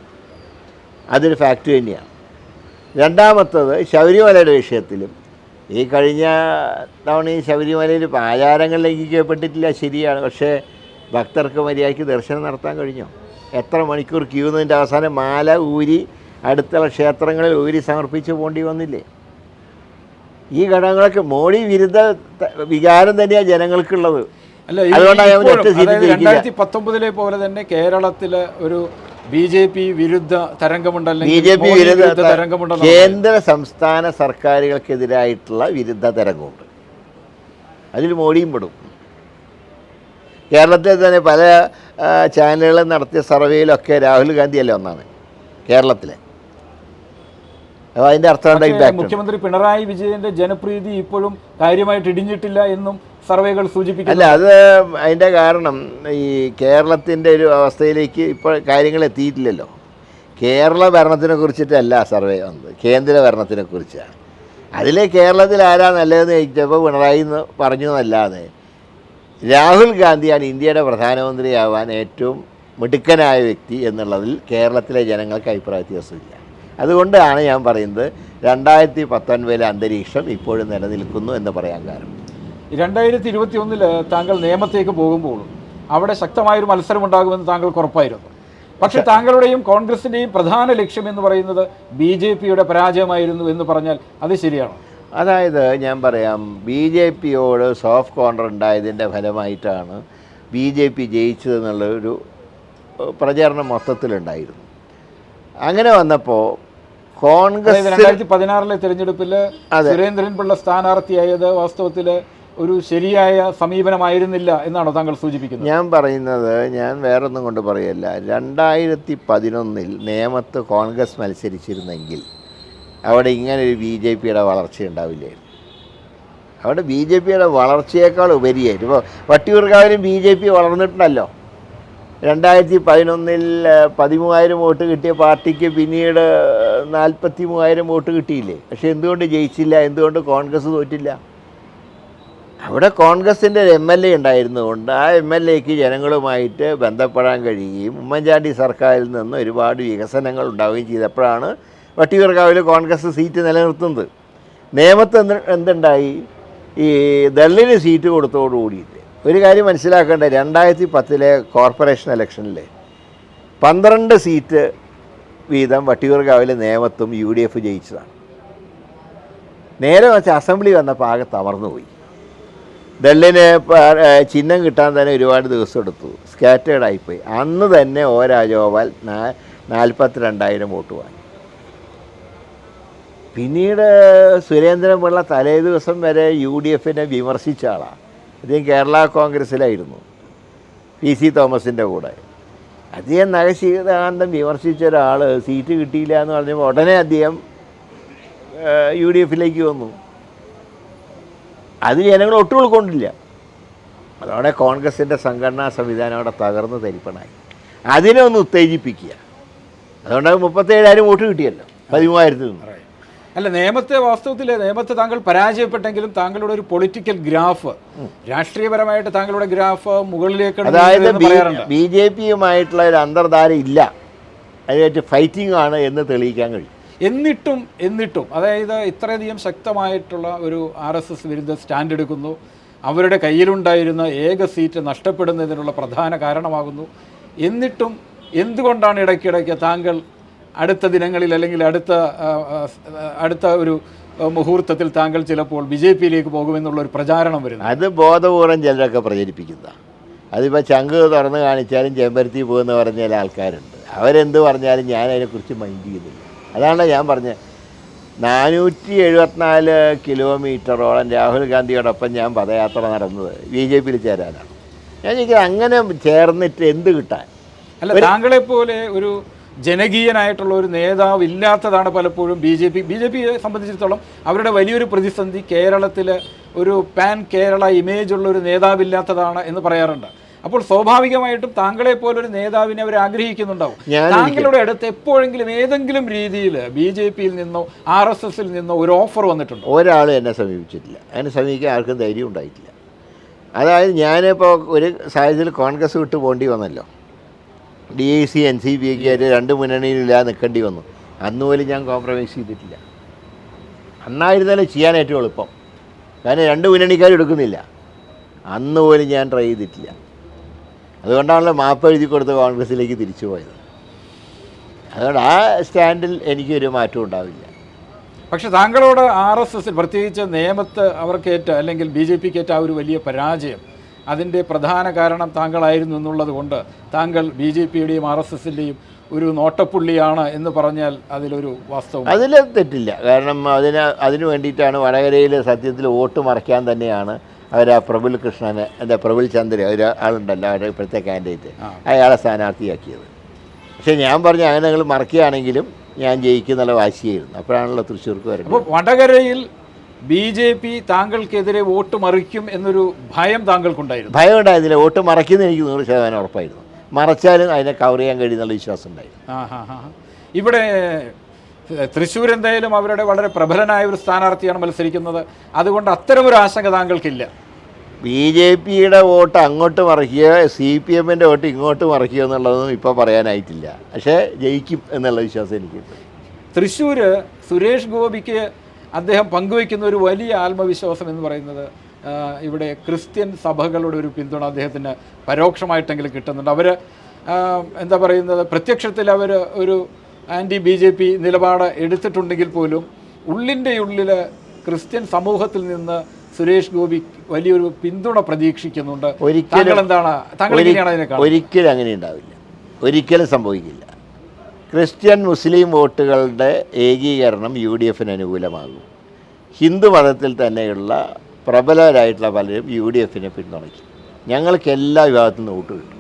അതൊരു ഫാക്റ്റ് തന്നെയാണ്. രണ്ടാമത്തത്, ശബരിമലയുടെ വിഷയത്തിലും ഈ കഴിഞ്ഞ തവണ ഈ ശബരിമലയിൽ ആചാരങ്ങൾ ലംഘിക്കപ്പെട്ടിട്ടില്ല, ശരിയാണ്. പക്ഷേ ഭക്തർക്ക് മര്യാദയ്ക്ക് ദർശനം നടത്താൻ കഴിഞ്ഞോ? എത്ര മണിക്കൂർ ക്യൂ നിന്നതിൻ്റെ അവസാനം മാല ഊരി അടുത്തുള്ള ക്ഷേത്രങ്ങളിൽ ഊരി സമർപ്പിച്ച് പോകേണ്ടി വന്നില്ലേ? ഈ ഘടകങ്ങളൊക്കെ മോഡി വിരുദ്ധ വികാരം തന്നെയാണ് ജനങ്ങൾക്കുള്ളത്. അല്ല, 2019 പോലെ തന്നെ കേരളത്തില് ഒരു BJP വിരുദ്ധ തരംഗമുണ്ടല്ലെങ്കിൽ BJP വിരുദ്ധ തരംഗമുണ്ടെന്ന് കേന്ദ്ര സംസ്ഥാന സർക്കാരുകൾക്കെതിരായിട്ടുള്ള വിരുദ്ധ തരംഗമുണ്ട്. അതിൽ മോഡിയും പെടും. കേരളത്തിൽ തന്നെ പല ചാനലുകളും നടത്തിയ സർവേയിലൊക്കെ രാഹുൽ ഗാന്ധിയല്ലേ ഒന്നാണ് കേരളത്തിലെ. അപ്പോൾ അതിൻ്റെ അർത്ഥം മുഖ്യമന്ത്രി പിണറായി വിജയന്റെ ജനപ്രീതി ഇപ്പോഴും കാര്യമായിട്ട് ഇടിഞ്ഞിട്ടില്ല എന്നും സർവേകൾ സൂചിപ്പിക്കുന്നു. അല്ല, അത് അതിൻ്റെ കാരണം ഈ കേരളത്തിൻ്റെ ഒരു അവസ്ഥയിലേക്ക് ഇപ്പോൾ കാര്യങ്ങൾ എത്തിയിട്ടില്ലല്ലോ. കേരള ഭരണത്തിനെ കുറിച്ചിട്ടല്ല സർവേ വന്നത്, കേന്ദ്ര ഭരണത്തിനെ കുറിച്ചാണ്. അതിൽ കേരളത്തിൽ ആരാ നല്ലതെന്ന് ചോദിച്ചപ്പോൾ പിണറായി എന്ന് പറഞ്ഞു എന്നല്ലാതെ രാഹുൽ ഗാന്ധിയാണ് ഇന്ത്യയുടെ പ്രധാനമന്ത്രിയാവാൻ ഏറ്റവും മിടുക്കനായ വ്യക്തി എന്നുള്ളതിൽ കേരളത്തിലെ ജനങ്ങൾക്ക് അഭിപ്രായ വ്യത്യാസമില്ല. അതുകൊണ്ടാണ് ഞാൻ പറയുന്നത് 2019 അന്തരീക്ഷം ഇപ്പോഴും നിലനിൽക്കുന്നു എന്ന് പറയാൻ കാരണം. 2021 താങ്കൾ നിയമത്തേക്ക് പോകുമ്പോൾ അവിടെ ശക്തമായൊരു മത്സരം ഉണ്ടാകുമെന്ന് താങ്കൾക്ക് ഉറപ്പായിരുന്നു. പക്ഷേ താങ്കളുടെയും കോൺഗ്രസിൻ്റെയും പ്രധാന ലക്ഷ്യം എന്ന് പറയുന്നത് BJPയുടെ പരാജയമായിരുന്നു എന്ന് പറഞ്ഞാൽ അത് ശരിയാണോ? അതായത് ഞാൻ പറയാം, BJPയോട് സോഫ്റ്റ് കോർണർ ഉണ്ടായതിൻ്റെ ഫലമായിട്ടാണ് BJP ജയിച്ചതെന്നുള്ളൊരു പ്രചാരണം മൊത്തത്തിലുണ്ടായിരുന്നു. അങ്ങനെ വന്നപ്പോൾ കോൺഗ്രസ് 2016 തെരഞ്ഞെടുപ്പിൽ സുരേന്ദ്രൻപിള്ള സ്ഥാനാർത്ഥിയായത് വാസ്തവത്തിൽ ഒരു ശരിയായ സമീപനമായിരുന്നില്ല എന്നാണോ താങ്കൾ സൂചിപ്പിക്കുന്നത്? ഞാൻ പറയുന്നത്, ഞാൻ വേറൊന്നും കൊണ്ട് പറയല്ല. 2011 നേമത്ത് കോൺഗ്രസ് മത്സരിച്ചിരുന്നെങ്കിൽ അവിടെ ഇങ്ങനൊരു BJPയുടെ വളർച്ച ഉണ്ടാവില്ലായിരുന്നു. അവിടെ BJPയുടെ വളർച്ചയേക്കാൾ ഉപരിയായിട്ട് ഇപ്പോൾ വട്ടിയൂർക്കാവിലും BJP വളർന്നിട്ടുണ്ടല്ലോ. 2011 13,000 വോട്ട് കിട്ടിയ പാർട്ടിക്ക് പിന്നീട് 43,000 വോട്ട് കിട്ടിയില്ലേ? പക്ഷേ എന്തുകൊണ്ട് ജയിച്ചില്ല? എന്തുകൊണ്ട് കോൺഗ്രസ് തോറ്റില്ല? അവിടെ കോൺഗ്രസിൻ്റെ ഒരു MLA ഉണ്ടായിരുന്നുകൊണ്ട് ആ MLAക്ക് ജനങ്ങളുമായിട്ട് ബന്ധപ്പെടാൻ കഴിയുകയും ഉമ്മൻചാണ്ടി സർക്കാരിൽ നിന്ന് ഒരുപാട് വികസനങ്ങൾ ഉണ്ടാവുകയും ചെയ്തപ്പോഴാണ് വട്ടിയൂർക്കാവിൽ കോൺഗ്രസ് സീറ്റ് നിലനിർത്തുന്നത്. നേമത്ത് എന്തുണ്ടായി? ഈ ദളിന് സീറ്റ് കൊടുത്തോടുകൂടിയിട്ട് ഒരു കാര്യം മനസ്സിലാക്കേണ്ട, 2010 കോർപ്പറേഷൻ ഇലക്ഷനിൽ 12 സീറ്റ് വീതം വട്ടിയൂർക്കാവിലെ നേമത്തും UDF ജയിച്ചതാണ്. നേരെ വെച്ച് അസംബ്ലി വന്നപ്പോൾ ആകെ തമർന്നുപോയി. ദളിന് ചിഹ്നം കിട്ടാൻ തന്നെ ഒരുപാട് ദിവസം എടുത്തു, സ്കാറ്റേഡായിപ്പോയി. അന്ന് തന്നെ O രാജഗോപാൽ 42,000 വോട്ട് വാങ്ങി. പിന്നീട് സുരേന്ദ്രൻപിള്ള തലേ ദിവസം വരെ UDFനെ വിമർശിച്ച ആളാണ്. അദ്ദേഹം കേരള കോൺഗ്രസ്സിലായിരുന്നു PC തോമസിൻ്റെ കൂടെ. അദ്ദേഹം നഖശീകാന്തം വിമർശിച്ച ഒരാൾ സീറ്റ് കിട്ടിയില്ല എന്ന് പറഞ്ഞപ്പോൾ ഉടനെ അദ്ദേഹം UDFിലേക്ക് വന്നു. അത് ജനങ്ങൾ ഒട്ടും ഉൾക്കൊണ്ടില്ല. അതോടെ കോൺഗ്രസിൻ്റെ സംഘടനാ സംവിധാനം അവിടെ തകർന്ന് തരിപ്പണായി. അതിനെ ഒന്ന് ഉത്തേജിപ്പിക്കുക. അതുകൊണ്ട് 37,000 വോട്ട് കിട്ടിയല്ലോ 13,000-ൽ നിന്ന്. അല്ല, നേമത്തെ താങ്കൾ പരാജയപ്പെട്ടെങ്കിലും താങ്കളുടെ ഒരു പൊളിറ്റിക്കൽ ഗ്രാഫ്, രാഷ്ട്രീയപരമായിട്ട് താങ്കളുടെ ഗ്രാഫ് മുകളിലേക്ക്, അതായത് BJPയുമായിട്ടുള്ള ഒരു അന്തർധാര ഇല്ല, അതിനായിട്ട് ഫൈറ്റിംഗ് ആണ് എന്ന് തെളിയിക്കാൻ കഴിയും. എന്നിട്ടും അതായത് ഇത്രയധികം ശക്തമായിട്ടുള്ള ഒരു RSS വിരുദ്ധ സ്റ്റാൻഡ് എടുക്കുന്നു, അവരുടെ കയ്യിലുണ്ടായിരുന്ന ഏക സീറ്റ് നഷ്ടപ്പെടുന്നതിനുള്ള പ്രധാന കാരണമാകുന്നു. എന്നിട്ടും എന്തുകൊണ്ടാണ് ഇടയ്ക്കിടയ്ക്ക് താങ്കൾ അടുത്ത ദിനങ്ങളിൽ അല്ലെങ്കിൽ അടുത്ത ഒരു മുഹൂർത്തത്തിൽ താങ്കൾ ചിലപ്പോൾ BJPയിലേക്ക് പോകുമെന്നുള്ള ഒരു പ്രചാരണം വരുന്നത്? അത് ബോധപൂർവം ചിലരൊക്കെ പ്രചരിപ്പിക്കുന്നതാണ്. അതിപ്പോൾ ചങ്ക് തുറന്ന് കാണിച്ചാലും ചെമ്പരത്തി പോകുന്ന പറഞ്ഞ ചില ആൾക്കാരുണ്ട്. അവരെന്ത് പറഞ്ഞാലും ഞാൻ അതിനെക്കുറിച്ച് മൈൻഡ് ചെയ്യുന്നില്ല. അതാണ് ഞാൻ പറഞ്ഞത്, 474 കിലോമീറ്ററോളം രാഹുൽ ഗാന്ധിയോടൊപ്പം ഞാൻ പദയാത്ര നടന്നത് BJPയിൽ ചേരാനാണ്. ഞാൻ ചോദിക്കുന്നത് അങ്ങനെ ചേർന്നിട്ട് എന്ത് കിട്ടാൻ? അല്ല, താങ്കളെപ്പോലെ ഒരു ജനകീയനായിട്ടുള്ള ഒരു നേതാവ് ഇല്ലാത്തതാണ് പലപ്പോഴും ബി ജെ പിയെ സംബന്ധിച്ചിടത്തോളം അവരുടെ വലിയൊരു പ്രതിസന്ധി. കേരളത്തിൽ ഒരു പാൻ കേരള ഇമേജ് ഉള്ള ഒരു നേതാവില്ലാത്തതാണ് എന്ന് പറയാറുണ്ട്. അപ്പോൾ സ്വാഭാവികമായിട്ടും താങ്കളെ പോലൊരു നേതാവിനെ അവർ ആഗ്രഹിക്കുന്നുണ്ടാവും. താങ്കളുടെ അടുത്ത് എപ്പോഴെങ്കിലും ഏതെങ്കിലും രീതിയിൽ BJPയിൽ നിന്നോ RSSൽ നിന്നോ ഒരു ഓഫർ വന്നിട്ടുണ്ടോ? ഒരാളും എന്നെ സമീപിച്ചിട്ടില്ല. അതിനെ സമീപിക്കാൻ ആർക്കും ധൈര്യം ഉണ്ടായിട്ടില്ല. അതായത് ഞാനിപ്പോൾ ഒരു സാഹചര്യത്തിൽ കോൺഗ്രസ് വിട്ട് പോകേണ്ടി വന്നല്ലോ. DIC NCP ഒക്കെ ആയിട്ട് 2 മുന്നണിയിലില്ലാതെ നിൽക്കേണ്ടി വന്നു. അന്ന് പോലും ഞാൻ കോംപ്രമൈസ് ചെയ്തിട്ടില്ല. അന്നായിരുന്നാലും ചെയ്യാനായിട്ടും എളുപ്പം, കാരണം 2 മുന്നണിക്കാരും എടുക്കുന്നില്ല. അന്ന് പോലും ഞാൻ ട്രൈ ചെയ്തിട്ടില്ല. അതുകൊണ്ടാണല്ലോ മാപ്പ് എഴുതി കൊടുത്ത് കോൺഗ്രസ്സിലേക്ക് തിരിച്ചു പോയത്. അതുകൊണ്ട് ആ സ്റ്റാൻഡിൽ എനിക്കൊരു മാറ്റം ഉണ്ടാവില്ല. പക്ഷെ താങ്കളോട് RSSൽ പ്രത്യേകിച്ച് നേമത്ത് അവർക്കേറ്റ അല്ലെങ്കിൽ BJPക്കേറ്റ ആ ഒരു വലിയ പരാജയം, അതിൻ്റെ പ്രധാന കാരണം താങ്കളായിരുന്നു എന്നുള്ളത് കൊണ്ട് താങ്കൾ BJPയുടെയും RSSൻ്റെയും ഒരു നോട്ടപ്പുള്ളിയാണ് എന്ന് പറഞ്ഞാൽ അതിലൊരു വാസ്തവം. അതിൽ തെറ്റില്ല. കാരണം അതിന് വേണ്ടിയിട്ടാണ് വടകരയിൽ സത്യത്തിൽ വോട്ട് മറയ്ക്കാൻ തന്നെയാണ് അവർ ആ പ്രഫുൽ കൃഷ്ണനെ, പ്രഫുൽ ചന്ദ്ര ഒരാളുണ്ടല്ലോ അവരുടെ ഇപ്പോഴത്തെ കാൻഡിഡേറ്റ്, അയാളെ സ്ഥാനാർത്ഥിയാക്കിയത്. പക്ഷേ ഞാൻ പറഞ്ഞ അങ്ങനെ നിങ്ങൾ മറക്കുകയാണെങ്കിലും ഞാൻ ജയിക്കുന്നുള്ള വാശിയായിരുന്നു. അപ്പോഴാണല്ലോ തൃശ്ശൂർക്ക് വരുന്നത്. അപ്പോൾ വടകരയിൽ BJP താങ്കൾക്കെതിരെ വോട്ട് മറിക്കും എന്നൊരു ഭയം താങ്കൾക്കുണ്ടായിരുന്നു? ഭയം ഉണ്ടായിരുന്നില്ല. വോട്ട് മറയ്ക്കുന്ന എനിക്ക് 100% ഉറപ്പായിരുന്നു. മറച്ചാലും അതിനെ കവർ ചെയ്യാൻ കഴിയുന്നുള്ള വിശ്വാസം ഉണ്ടായിരുന്നു. ഇവിടെ തൃശ്ശൂർ എന്തായാലും അവരുടെ വളരെ പ്രബലനായ ഒരു സ്ഥാനാർത്ഥിയാണ് മത്സരിക്കുന്നത്. അതുകൊണ്ട് അത്തരമൊരു ആശങ്ക താങ്കൾക്കില്ല? BJPയുടെ വോട്ട് അങ്ങോട്ട് മറിക്കുക, CPMൻ്റെ വോട്ട് ഇങ്ങോട്ട് മറിക്കുക എന്നുള്ളതൊന്നും ഇപ്പോൾ പറയാനായിട്ടില്ല. പക്ഷേ ജയിക്കും എന്നുള്ള വിശ്വാസം എനിക്കുണ്ട്. തൃശ്ശൂർ സുരേഷ് ഗോപിക്ക് അദ്ദേഹം പങ്കുവയ്ക്കുന്ന ഒരു വലിയ ആത്മവിശ്വാസം എന്ന് പറയുന്നത് ഇവിടെ ക്രിസ്ത്യൻ സഭകളുടെ ഒരു പിന്തുണ അദ്ദേഹത്തിന് പരോക്ഷമായിട്ടെങ്കിലും കിട്ടുന്നുണ്ട്. അവർ എന്താ പറയുന്നത്, പ്രത്യക്ഷത്തിൽ അവർ ഒരു BJP നിലപാട് എടുത്തിട്ടുണ്ടെങ്കിൽ പോലും ഉള്ളിൻ്റെ ഉള്ളിൽ ക്രിസ്ത്യൻ സമൂഹത്തിൽ നിന്ന് സുരേഷ് ഗോപി വലിയൊരു പിന്തുണ പ്രതീക്ഷിക്കുന്നുണ്ട്. ഒരിക്കലും അങ്ങനെ ഉണ്ടാവില്ല, ഒരിക്കലും സംഭവിക്കില്ല. ക്രിസ്ത്യൻ മുസ്ലിം വോട്ടുകളുടെ ഏകീകരണം UDFന് അനുകൂലമാകും. ഹിന്ദു മതത്തിൽ തന്നെയുള്ള പ്രബലരായിട്ടുള്ള പലരും UDFനെ പിന്തുണയ്ക്കും. ഞങ്ങൾക്ക് എല്ലാ വിഭാഗത്തിൽ നിന്നും വോട്ട് കിട്ടും.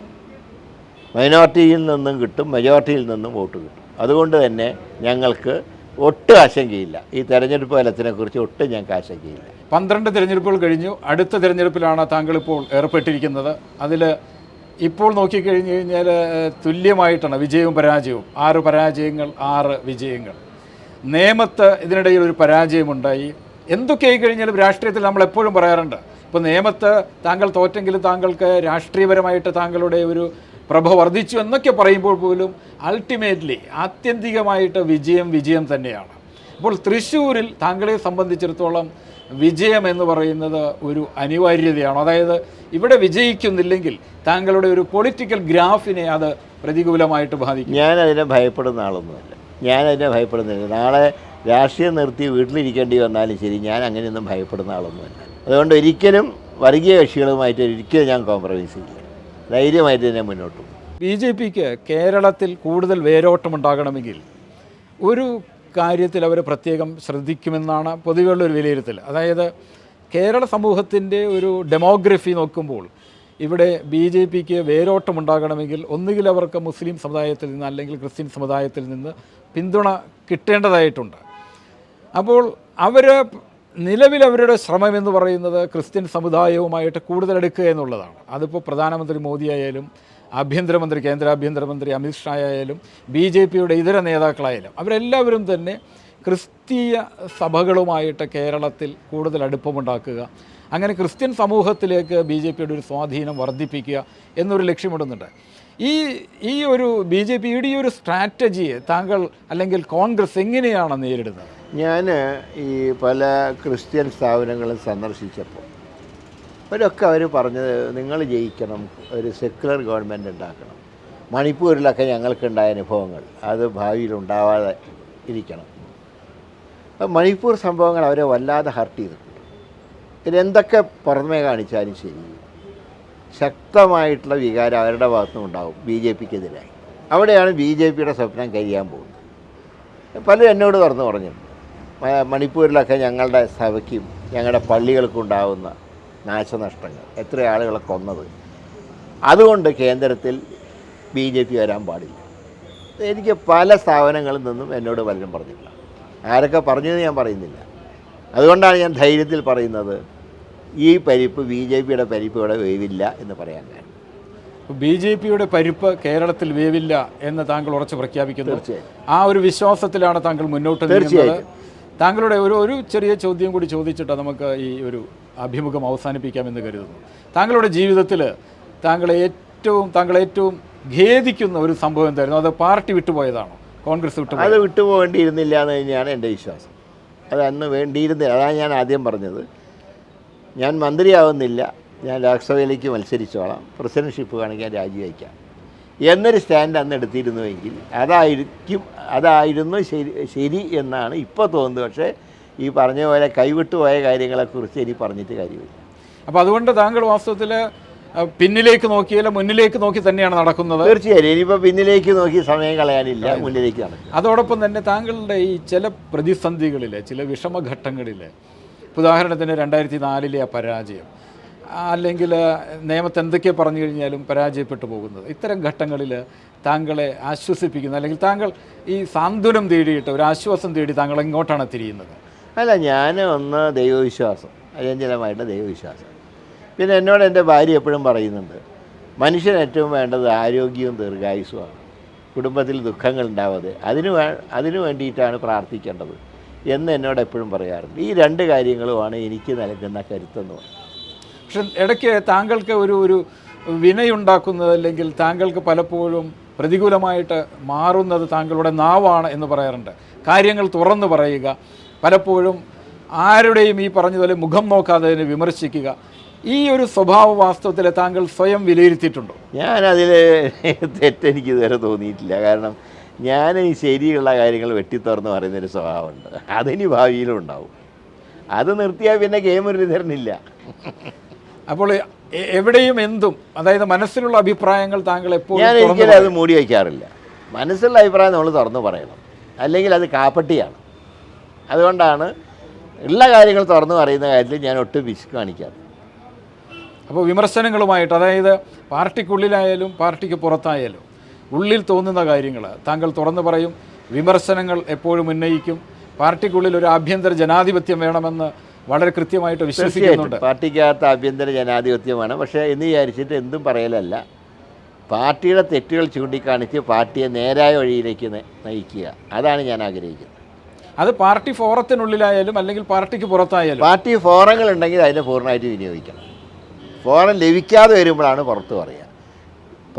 മൈനോറിറ്റിയിൽ നിന്നും കിട്ടും, മെജോറിറ്റിയിൽ നിന്നും വോട്ട് കിട്ടും. അതുകൊണ്ട് തന്നെ ഞങ്ങൾക്ക് ഒട്ടും ആശങ്കയില്ല. ഈ തെരഞ്ഞെടുപ്പ് ഫലത്തിനെക്കുറിച്ച് ഒട്ടും ഞങ്ങൾക്ക് ആശങ്കയില്ല. 12 തിരഞ്ഞെടുപ്പുകൾ കഴിഞ്ഞു. അടുത്ത തിരഞ്ഞെടുപ്പിലാണ് താങ്കളിപ്പോൾ ഏർപ്പെട്ടിരിക്കുന്നത്. അതിൽ ഇപ്പോൾ നോക്കിക്കഴിഞ്ഞു കഴിഞ്ഞാൽ തുല്യമായിട്ടാണ് വിജയവും പരാജയവും. 6 പരാജയങ്ങൾ, 6 വിജയങ്ങൾ. നേമത്ത് ഇതിനിടയിൽ ഒരു പരാജയമുണ്ടായി. എന്തൊക്കെയായി കഴിഞ്ഞാലും രാഷ്ട്രീയത്തിൽ നമ്മൾ എപ്പോഴും പറയാറുണ്ട്, ഇപ്പോൾ നേമത്ത് താങ്കൾ തോറ്റെങ്കിലും താങ്കൾക്ക് രാഷ്ട്രീയപരമായിട്ട് താങ്കളുടെ ഒരു പ്രഭ വർദ്ധിച്ചു എന്നൊക്കെ പറയുമ്പോൾ പോലും അൾട്ടിമേറ്റ്ലി ആത്യന്തികമായിട്ട് വിജയം തന്നെയാണ്. അപ്പോൾ തൃശ്ശൂരിൽ താങ്കളെ സംബന്ധിച്ചിടത്തോളം വിജയം എന്ന് പറയുന്നത് ഒരു അനിവാര്യതയാണ്. അതായത് ഇവിടെ വിജയിക്കുന്നില്ലെങ്കിൽ താങ്കളുടെ ഒരു പൊളിറ്റിക്കൽ ഗ്രാഫിനെ അത് പ്രതികൂലമായിട്ട് ബാധിക്കും. ഞാനതിനെ ഭയപ്പെടുന്ന ആളൊന്നുമല്ല. ഭയപ്പെടുന്നില്ല. നാളെ രാഷ്ട്രീയം നിർത്തി വീട്ടിലിരിക്കേണ്ടി വന്നാലും ശരി, ഞാൻ അങ്ങനെയൊന്നും ഭയപ്പെടുന്ന ആളൊന്നുമല്ല. അതുകൊണ്ട് ഒരിക്കലും വർഗീയ കക്ഷികളുമായിട്ട് ഒരിക്കലും ഞാൻ കോംപ്രമൈസ് ചെയ്യില്ല. ധൈര്യമായിട്ട് തന്നെ മുന്നോട്ട് പോകും. BJPക്ക് കേരളത്തിൽ കൂടുതൽ വേരോട്ടമുണ്ടാകണമെങ്കിൽ ഒരു കാര്യത്തിൽ അവർ പ്രത്യേകം ശ്രദ്ധിക്കുമെന്നാണ് പൊതുവെയുള്ളൊരു വിലയിരുത്തൽ. അതായത് കേരള സമൂഹത്തിൻ്റെ ഒരു ഡെമോഗ്രഫി നോക്കുമ്പോൾ ഇവിടെ BJPക്ക് വേരോട്ടമുണ്ടാകണമെങ്കിൽ ഒന്നുകിൽ അവർക്ക് മുസ്ലിം സമുദായത്തിൽ നിന്ന് അല്ലെങ്കിൽ ക്രിസ്ത്യൻ സമുദായത്തിൽ നിന്ന് പിന്തുണ കിട്ടേണ്ടതായിട്ടുണ്ട്. അപ്പോൾ നിലവിൽ അവരുടെ ശ്രമം എന്ന് പറയുന്നത് ക്രിസ്ത്യൻ സമുദായവുമായിട്ട് കൂടുതൽ എടുക്കുക എന്നുള്ളതാണ്. അതിപ്പോൾ പ്രധാനമന്ത്രി മോദി ആയാലും കേന്ദ്ര ആഭ്യന്തരമന്ത്രി അമിത്ഷാ ആയാലും BJPയുടെ ഇതര നേതാക്കളായാലും അവരെല്ലാവരും തന്നെ ക്രിസ്തീയ സഭകളുമായിട്ട് കേരളത്തിൽ കൂടുതൽ അടുപ്പമുണ്ടാക്കുക, അങ്ങനെ ക്രിസ്ത്യൻ സമൂഹത്തിലേക്ക് BJPയുടെ ഒരു സ്വാധീനം വർദ്ധിപ്പിക്കുക എന്നൊരു ലക്ഷ്യമിടുന്നുണ്ട്. ഈ ഒരു BJPയുടെ ഈ ഒരു സ്ട്രാറ്റജിയെ താങ്കൾ അല്ലെങ്കിൽ കോൺഗ്രസ് എങ്ങനെയാണ് നേരിടുന്നത്? ഞാൻ ഈ പല ക്രിസ്ത്യൻ സ്ഥാപനങ്ങളും സന്ദർശിച്ചപ്പോൾ അവരൊക്കെ അവർ പറഞ്ഞത്, നിങ്ങൾ ജയിക്കണം, ഒരു സെക്യുലർ ഗവൺമെൻറ് ഉണ്ടാക്കണം. മണിപ്പൂരിലൊക്കെ ഞങ്ങൾക്കുണ്ടായ അനുഭവങ്ങൾ അത് ഭാവിയിൽ ഉണ്ടാവാതെ ഇരിക്കണം. അപ്പം മണിപ്പൂർ സംഭവങ്ങൾ അവരെ വല്ലാതെ ഹർട്ട് ചെയ്തിട്ടുണ്ട്. ഇതെന്തൊക്കെ പുറമേ കാണിച്ചാലും ശരി, ശക്തമായിട്ടുള്ള വികാരം അവരുടെ ഭാഗത്തുനിന്ന് ഉണ്ടാവും BJPക്കെതിരായി. അവിടെയാണ് BJPയുടെ സ്വപ്നം കഴിയാൻ പോകുന്നത്. പലരും എന്നോട് തുറന്നു പറഞ്ഞിട്ടുണ്ട്. മണിപ്പൂരിലൊക്കെ ഞങ്ങളുടെ സഭയ്ക്കും ഞങ്ങളുടെ പള്ളികൾക്കും ഉണ്ടാകുന്ന നാശനഷ്ടങ്ങൾ, എത്ര ആളുകളെ കൊന്നത്, അതുകൊണ്ട് കേന്ദ്രത്തിൽ BJP വരാൻ പാടില്ല. എനിക്ക് പല സ്ഥാപനങ്ങളിൽ നിന്നും എന്നോട് പലരും പറഞ്ഞില്ല. ആരൊക്കെ പറഞ്ഞതെന്ന് ഞാൻ പറയുന്നില്ല. അതുകൊണ്ടാണ് ഞാൻ ധൈര്യത്തിൽ പറയുന്നത്, ഈ പരിപ്പ് BJPയുടെ പരിപ്പ് ഇവിടെ വേവില്ല എന്ന് പറയാൻ കാരണം. BJPയുടെ പരിപ്പ് കേരളത്തിൽ വേവില്ല എന്ന് താങ്കൾ ഉറച്ചു പ്രഖ്യാപിക്കുന്നു. തീർച്ചയായും. ആ ഒരു വിശ്വാസത്തിലാണ് താങ്കൾ മുന്നോട്ട് നീങ്ങുന്നത്. താങ്കളുടെ ഒരു ചെറിയ ചോദ്യം കൂടി ചോദിച്ചിട്ട് നമുക്ക് ഈ ഒരു അഭിമുഖം അവസാനിപ്പിക്കാമെന്ന് കരുതുന്നു. താങ്കളുടെ ജീവിതത്തിൽ താങ്കൾ ഏറ്റവും ഖേദിക്കുന്ന ഒരു സംഭവം എന്തായിരുന്നു? അത് പാർട്ടി വിട്ടുപോയതാണോ, കോൺഗ്രസ് വിട്ടുപോയത്? അത് വിട്ടുപോകേണ്ടിയിരുന്നില്ല എന്ന് തന്നെയാണ് എൻ്റെ വിശ്വാസം. അത് അന്ന് വേണ്ടിയിരുന്നില്ല. അതാണ് ഞാൻ ആദ്യം പറഞ്ഞത്. ഞാൻ മന്ത്രിയാവുന്നില്ല, ഞാൻ ലോക്സഭയിലേക്ക് മത്സരിച്ചോളാം, പ്രസിഡൻഷിപ്പ് വേണമെങ്കിൽ ഞാൻ രാജിവയ്ക്കാം എന്നൊരു സ്റ്റാൻഡ് അന്ന് എടുത്തിരുന്നുവെങ്കിൽ അതായിരുന്നു ശരി എന്നാണ് ഇപ്പോൾ തോന്നുന്നത്. പക്ഷേ ഈ പറഞ്ഞ പോലെ കൈവിട്ടുപോയ കാര്യങ്ങളെക്കുറിച്ച് എനിക്ക് പറഞ്ഞിട്ട് കാര്യമില്ല. അപ്പോൾ അതുകൊണ്ട് താങ്കൾ വാസ്തവത്തിൽ പിന്നിലേക്ക് നോക്കിയല്ല മുന്നിലേക്ക് നോക്കി തന്നെയാണ് നടക്കുന്നത്. തീർച്ചയായും ഇനിയിപ്പോൾ പിന്നിലേക്ക് നോക്കി സമയം കളയാനില്ല, മുന്നിലേക്ക് നടക്കും. അതോടൊപ്പം തന്നെ താങ്കളുടെ ഈ ചില പ്രതിസന്ധികളിൽ, ചില വിഷമഘട്ടങ്ങളിൽ, ഉദാഹരണത്തിന് 2004 ആ പരാജയം, അല്ലെങ്കിൽ നിയമത്തെ എന്തൊക്കെ പറഞ്ഞു കഴിഞ്ഞാലും പരാജയപ്പെട്ടു പോകുന്നത്, ഇത്തരം ഘട്ടങ്ങളിൽ താങ്കളെ ആശ്വസിപ്പിക്കുന്ന, അല്ലെങ്കിൽ താങ്കൾ ഈ സാന്ത്വനം തേടിയിട്ട് ഒരു ആശ്വാസം തേടി താങ്കൾ എങ്ങോട്ടാണ് തിരിയുന്നത്? അല്ല, ഞാൻ ഒന്ന് ദൈവവിശ്വാസം, അചഞ്ചലമായിട്ട് ദൈവവിശ്വാസം. പിന്നെ എന്നോട് എൻ്റെ ഭാര്യ എപ്പോഴും പറയുന്നുണ്ട്, മനുഷ്യന് ഏറ്റവും വേണ്ടത് ആരോഗ്യവും ദീർഘായുസ്സുമാണ്. കുടുംബത്തിൽ ദുഃഖങ്ങൾ ഉണ്ടാവാതെ അതിനു വേണ്ടിയിട്ടാണ് പ്രാർത്ഥിക്കേണ്ടത് എന്ന് എന്നോട് എപ്പോഴും പറയാറുണ്ട്. ഈ രണ്ട് കാര്യങ്ങളുമാണ് എനിക്ക് നൽകുന്ന കരുത്തെന്ന് പറയുന്നത്. പക്ഷെ ഇടയ്ക്ക് താങ്കൾക്ക് ഒരു വിനയുണ്ടാക്കുന്നത്, അല്ലെങ്കിൽ താങ്കൾക്ക് പലപ്പോഴും പ്രതികൂലമായിട്ട് മാറുന്നത് താങ്കളുടെ നാവാണ് എന്ന് പറയാറുണ്ട്. കാര്യങ്ങൾ തുറന്നു പറയുക, പലപ്പോഴും ആരുടെയും ഈ പറഞ്ഞതുപോലെ മുഖം നോക്കാതെ അതിനെ വിമർശിക്കുക, ഈ ഒരു സ്വഭാവ വാസ്തവത്തിൽ താങ്കൾ സ്വയം വിലയിരുത്തിയിട്ടുണ്ടോ? ഞാനതിൽ തെറ്റെനിക്ക് ഇതുവരെ തോന്നിയിട്ടില്ല. കാരണം ഞാൻ ഈ ശരിയുള്ള കാര്യങ്ങൾ വെട്ടിത്തുറന്ന് പറയുന്നൊരു സ്വഭാവമുണ്ട്. അതിനി ഭാവിയിലും ഉണ്ടാവും. അത് നിർത്തിയാൽ പിന്നെ കെ മുരളീധരനില്ല. അപ്പോൾ എവിടെയും എന്തും, അതായത് മനസ്സിലുള്ള അഭിപ്രായങ്ങൾ താങ്കൾ എപ്പോഴും ഞാൻ ഒരിക്കലും അത് മൂടി വയ്ക്കാറില്ല. മനസ്സിലുള്ള അഭിപ്രായം നമ്മൾ തുറന്നു പറയണം, അല്ലെങ്കിൽ അത് കാപ്പട്ടിയാണ്. അതുകൊണ്ടാണ് ഉള്ള കാര്യങ്ങൾ തുറന്നു പറയുന്ന കാര്യത്തിൽ ഞാൻ ഒട്ടും പിശുക്ക് കാണിക്കാറ്. അപ്പോൾ വിമർശനങ്ങളുമായിട്ട്, അതായത് പാർട്ടിക്കുള്ളിലായാലും പാർട്ടിക്ക് പുറത്തായാലും ഉള്ളിൽ തോന്നുന്ന കാര്യങ്ങൾ താങ്കൾ തുറന്നു പറയും, വിമർശനങ്ങൾ എപ്പോഴും ഉന്നയിക്കും. പാർട്ടിക്കുള്ളിൽ ഒരു ആഭ്യന്തര ജനാധിപത്യം വേണമെന്ന് വളരെ കൃത്യമായിട്ട് വിശ്വസിക്കുന്നുണ്ട്. പാർട്ടിക്കകത്ത് ആഭ്യന്തര ജനാധിപത്യം വേണം. പക്ഷേ എന്ന് വിചാരിച്ചിട്ട് എന്തും പറയലല്ല, പാർട്ടിയുടെ തെറ്റുകൾ ചൂണ്ടിക്കാണിച്ച് പാർട്ടിയെ നേരായ വഴിയിലേക്ക് നയിക്കുക, അതാണ് ഞാൻ ആഗ്രഹിക്കുന്നത്. അത് പാർട്ടി ഫോറത്തിനുള്ളിലായാലും അല്ലെങ്കിൽ പാർട്ടിക്ക് പുറത്തായാലും. പാർട്ടി ഫോറങ്ങളുണ്ടെങ്കിൽ അതിനെ പൂർണ്ണമായിട്ട് വിനിയോഗിക്കണം. ഫോറം ലഭിക്കാതെ വരുമ്പോഴാണ് പുറത്ത് പറയുക.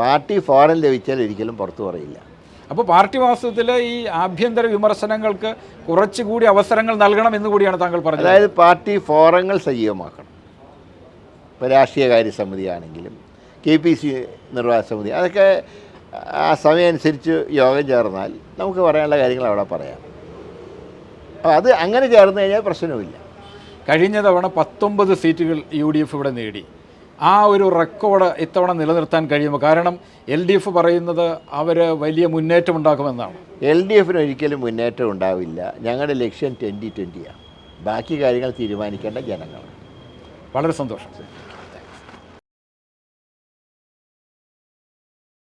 പാർട്ടി ഫോറം ലഭിച്ചാൽ ഒരിക്കലും പുറത്ത് പറയില്ല. അപ്പോൾ പാർട്ടി വാസ്തവത്തിൽ ഈ ആഭ്യന്തര വിമർശനങ്ങൾക്ക് കുറച്ചുകൂടി അവസരങ്ങൾ നൽകണം എന്ന് കൂടിയാണ് താങ്കൾ പറഞ്ഞത്. അതായത് പാർട്ടി ഫോറങ്ങൾ സജീവമാക്കണം. ഇപ്പോൾ രാഷ്ട്രീയകാര്യ സമിതി ആണെങ്കിലും KPC നിർവാഹക സമിതി, അതൊക്കെ ആ സമയം അനുസരിച്ച് യോഗം ചേർന്നാൽ നമുക്ക് പറയാനുള്ള കാര്യങ്ങൾ അവിടെ പറയാം. അപ്പോൾ അത് അങ്ങനെ ചേർന്ന് കഴിഞ്ഞാൽ പ്രശ്നവുമില്ല. കഴിഞ്ഞ തവണ 19 സീറ്റുകൾ UDF ഇവിടെ നേടി. ആ ഒരു റെക്കോർഡ് ഇത്തവണ നിലനിർത്താൻ കഴിയുമ്പോൾ, കാരണം LDF പറയുന്നത് അവർ വലിയ മുന്നേറ്റം ഉണ്ടാക്കുമെന്നാണ്. LDFന് ഒരിക്കലും മുന്നേറ്റം ഉണ്ടാവില്ല. ഞങ്ങളുടെ ലക്ഷ്യം 2020 ബാക്കി കാര്യങ്ങൾ തീരുമാനിക്കേണ്ട ജനങ്ങളാണ്. വളരെ സന്തോഷം.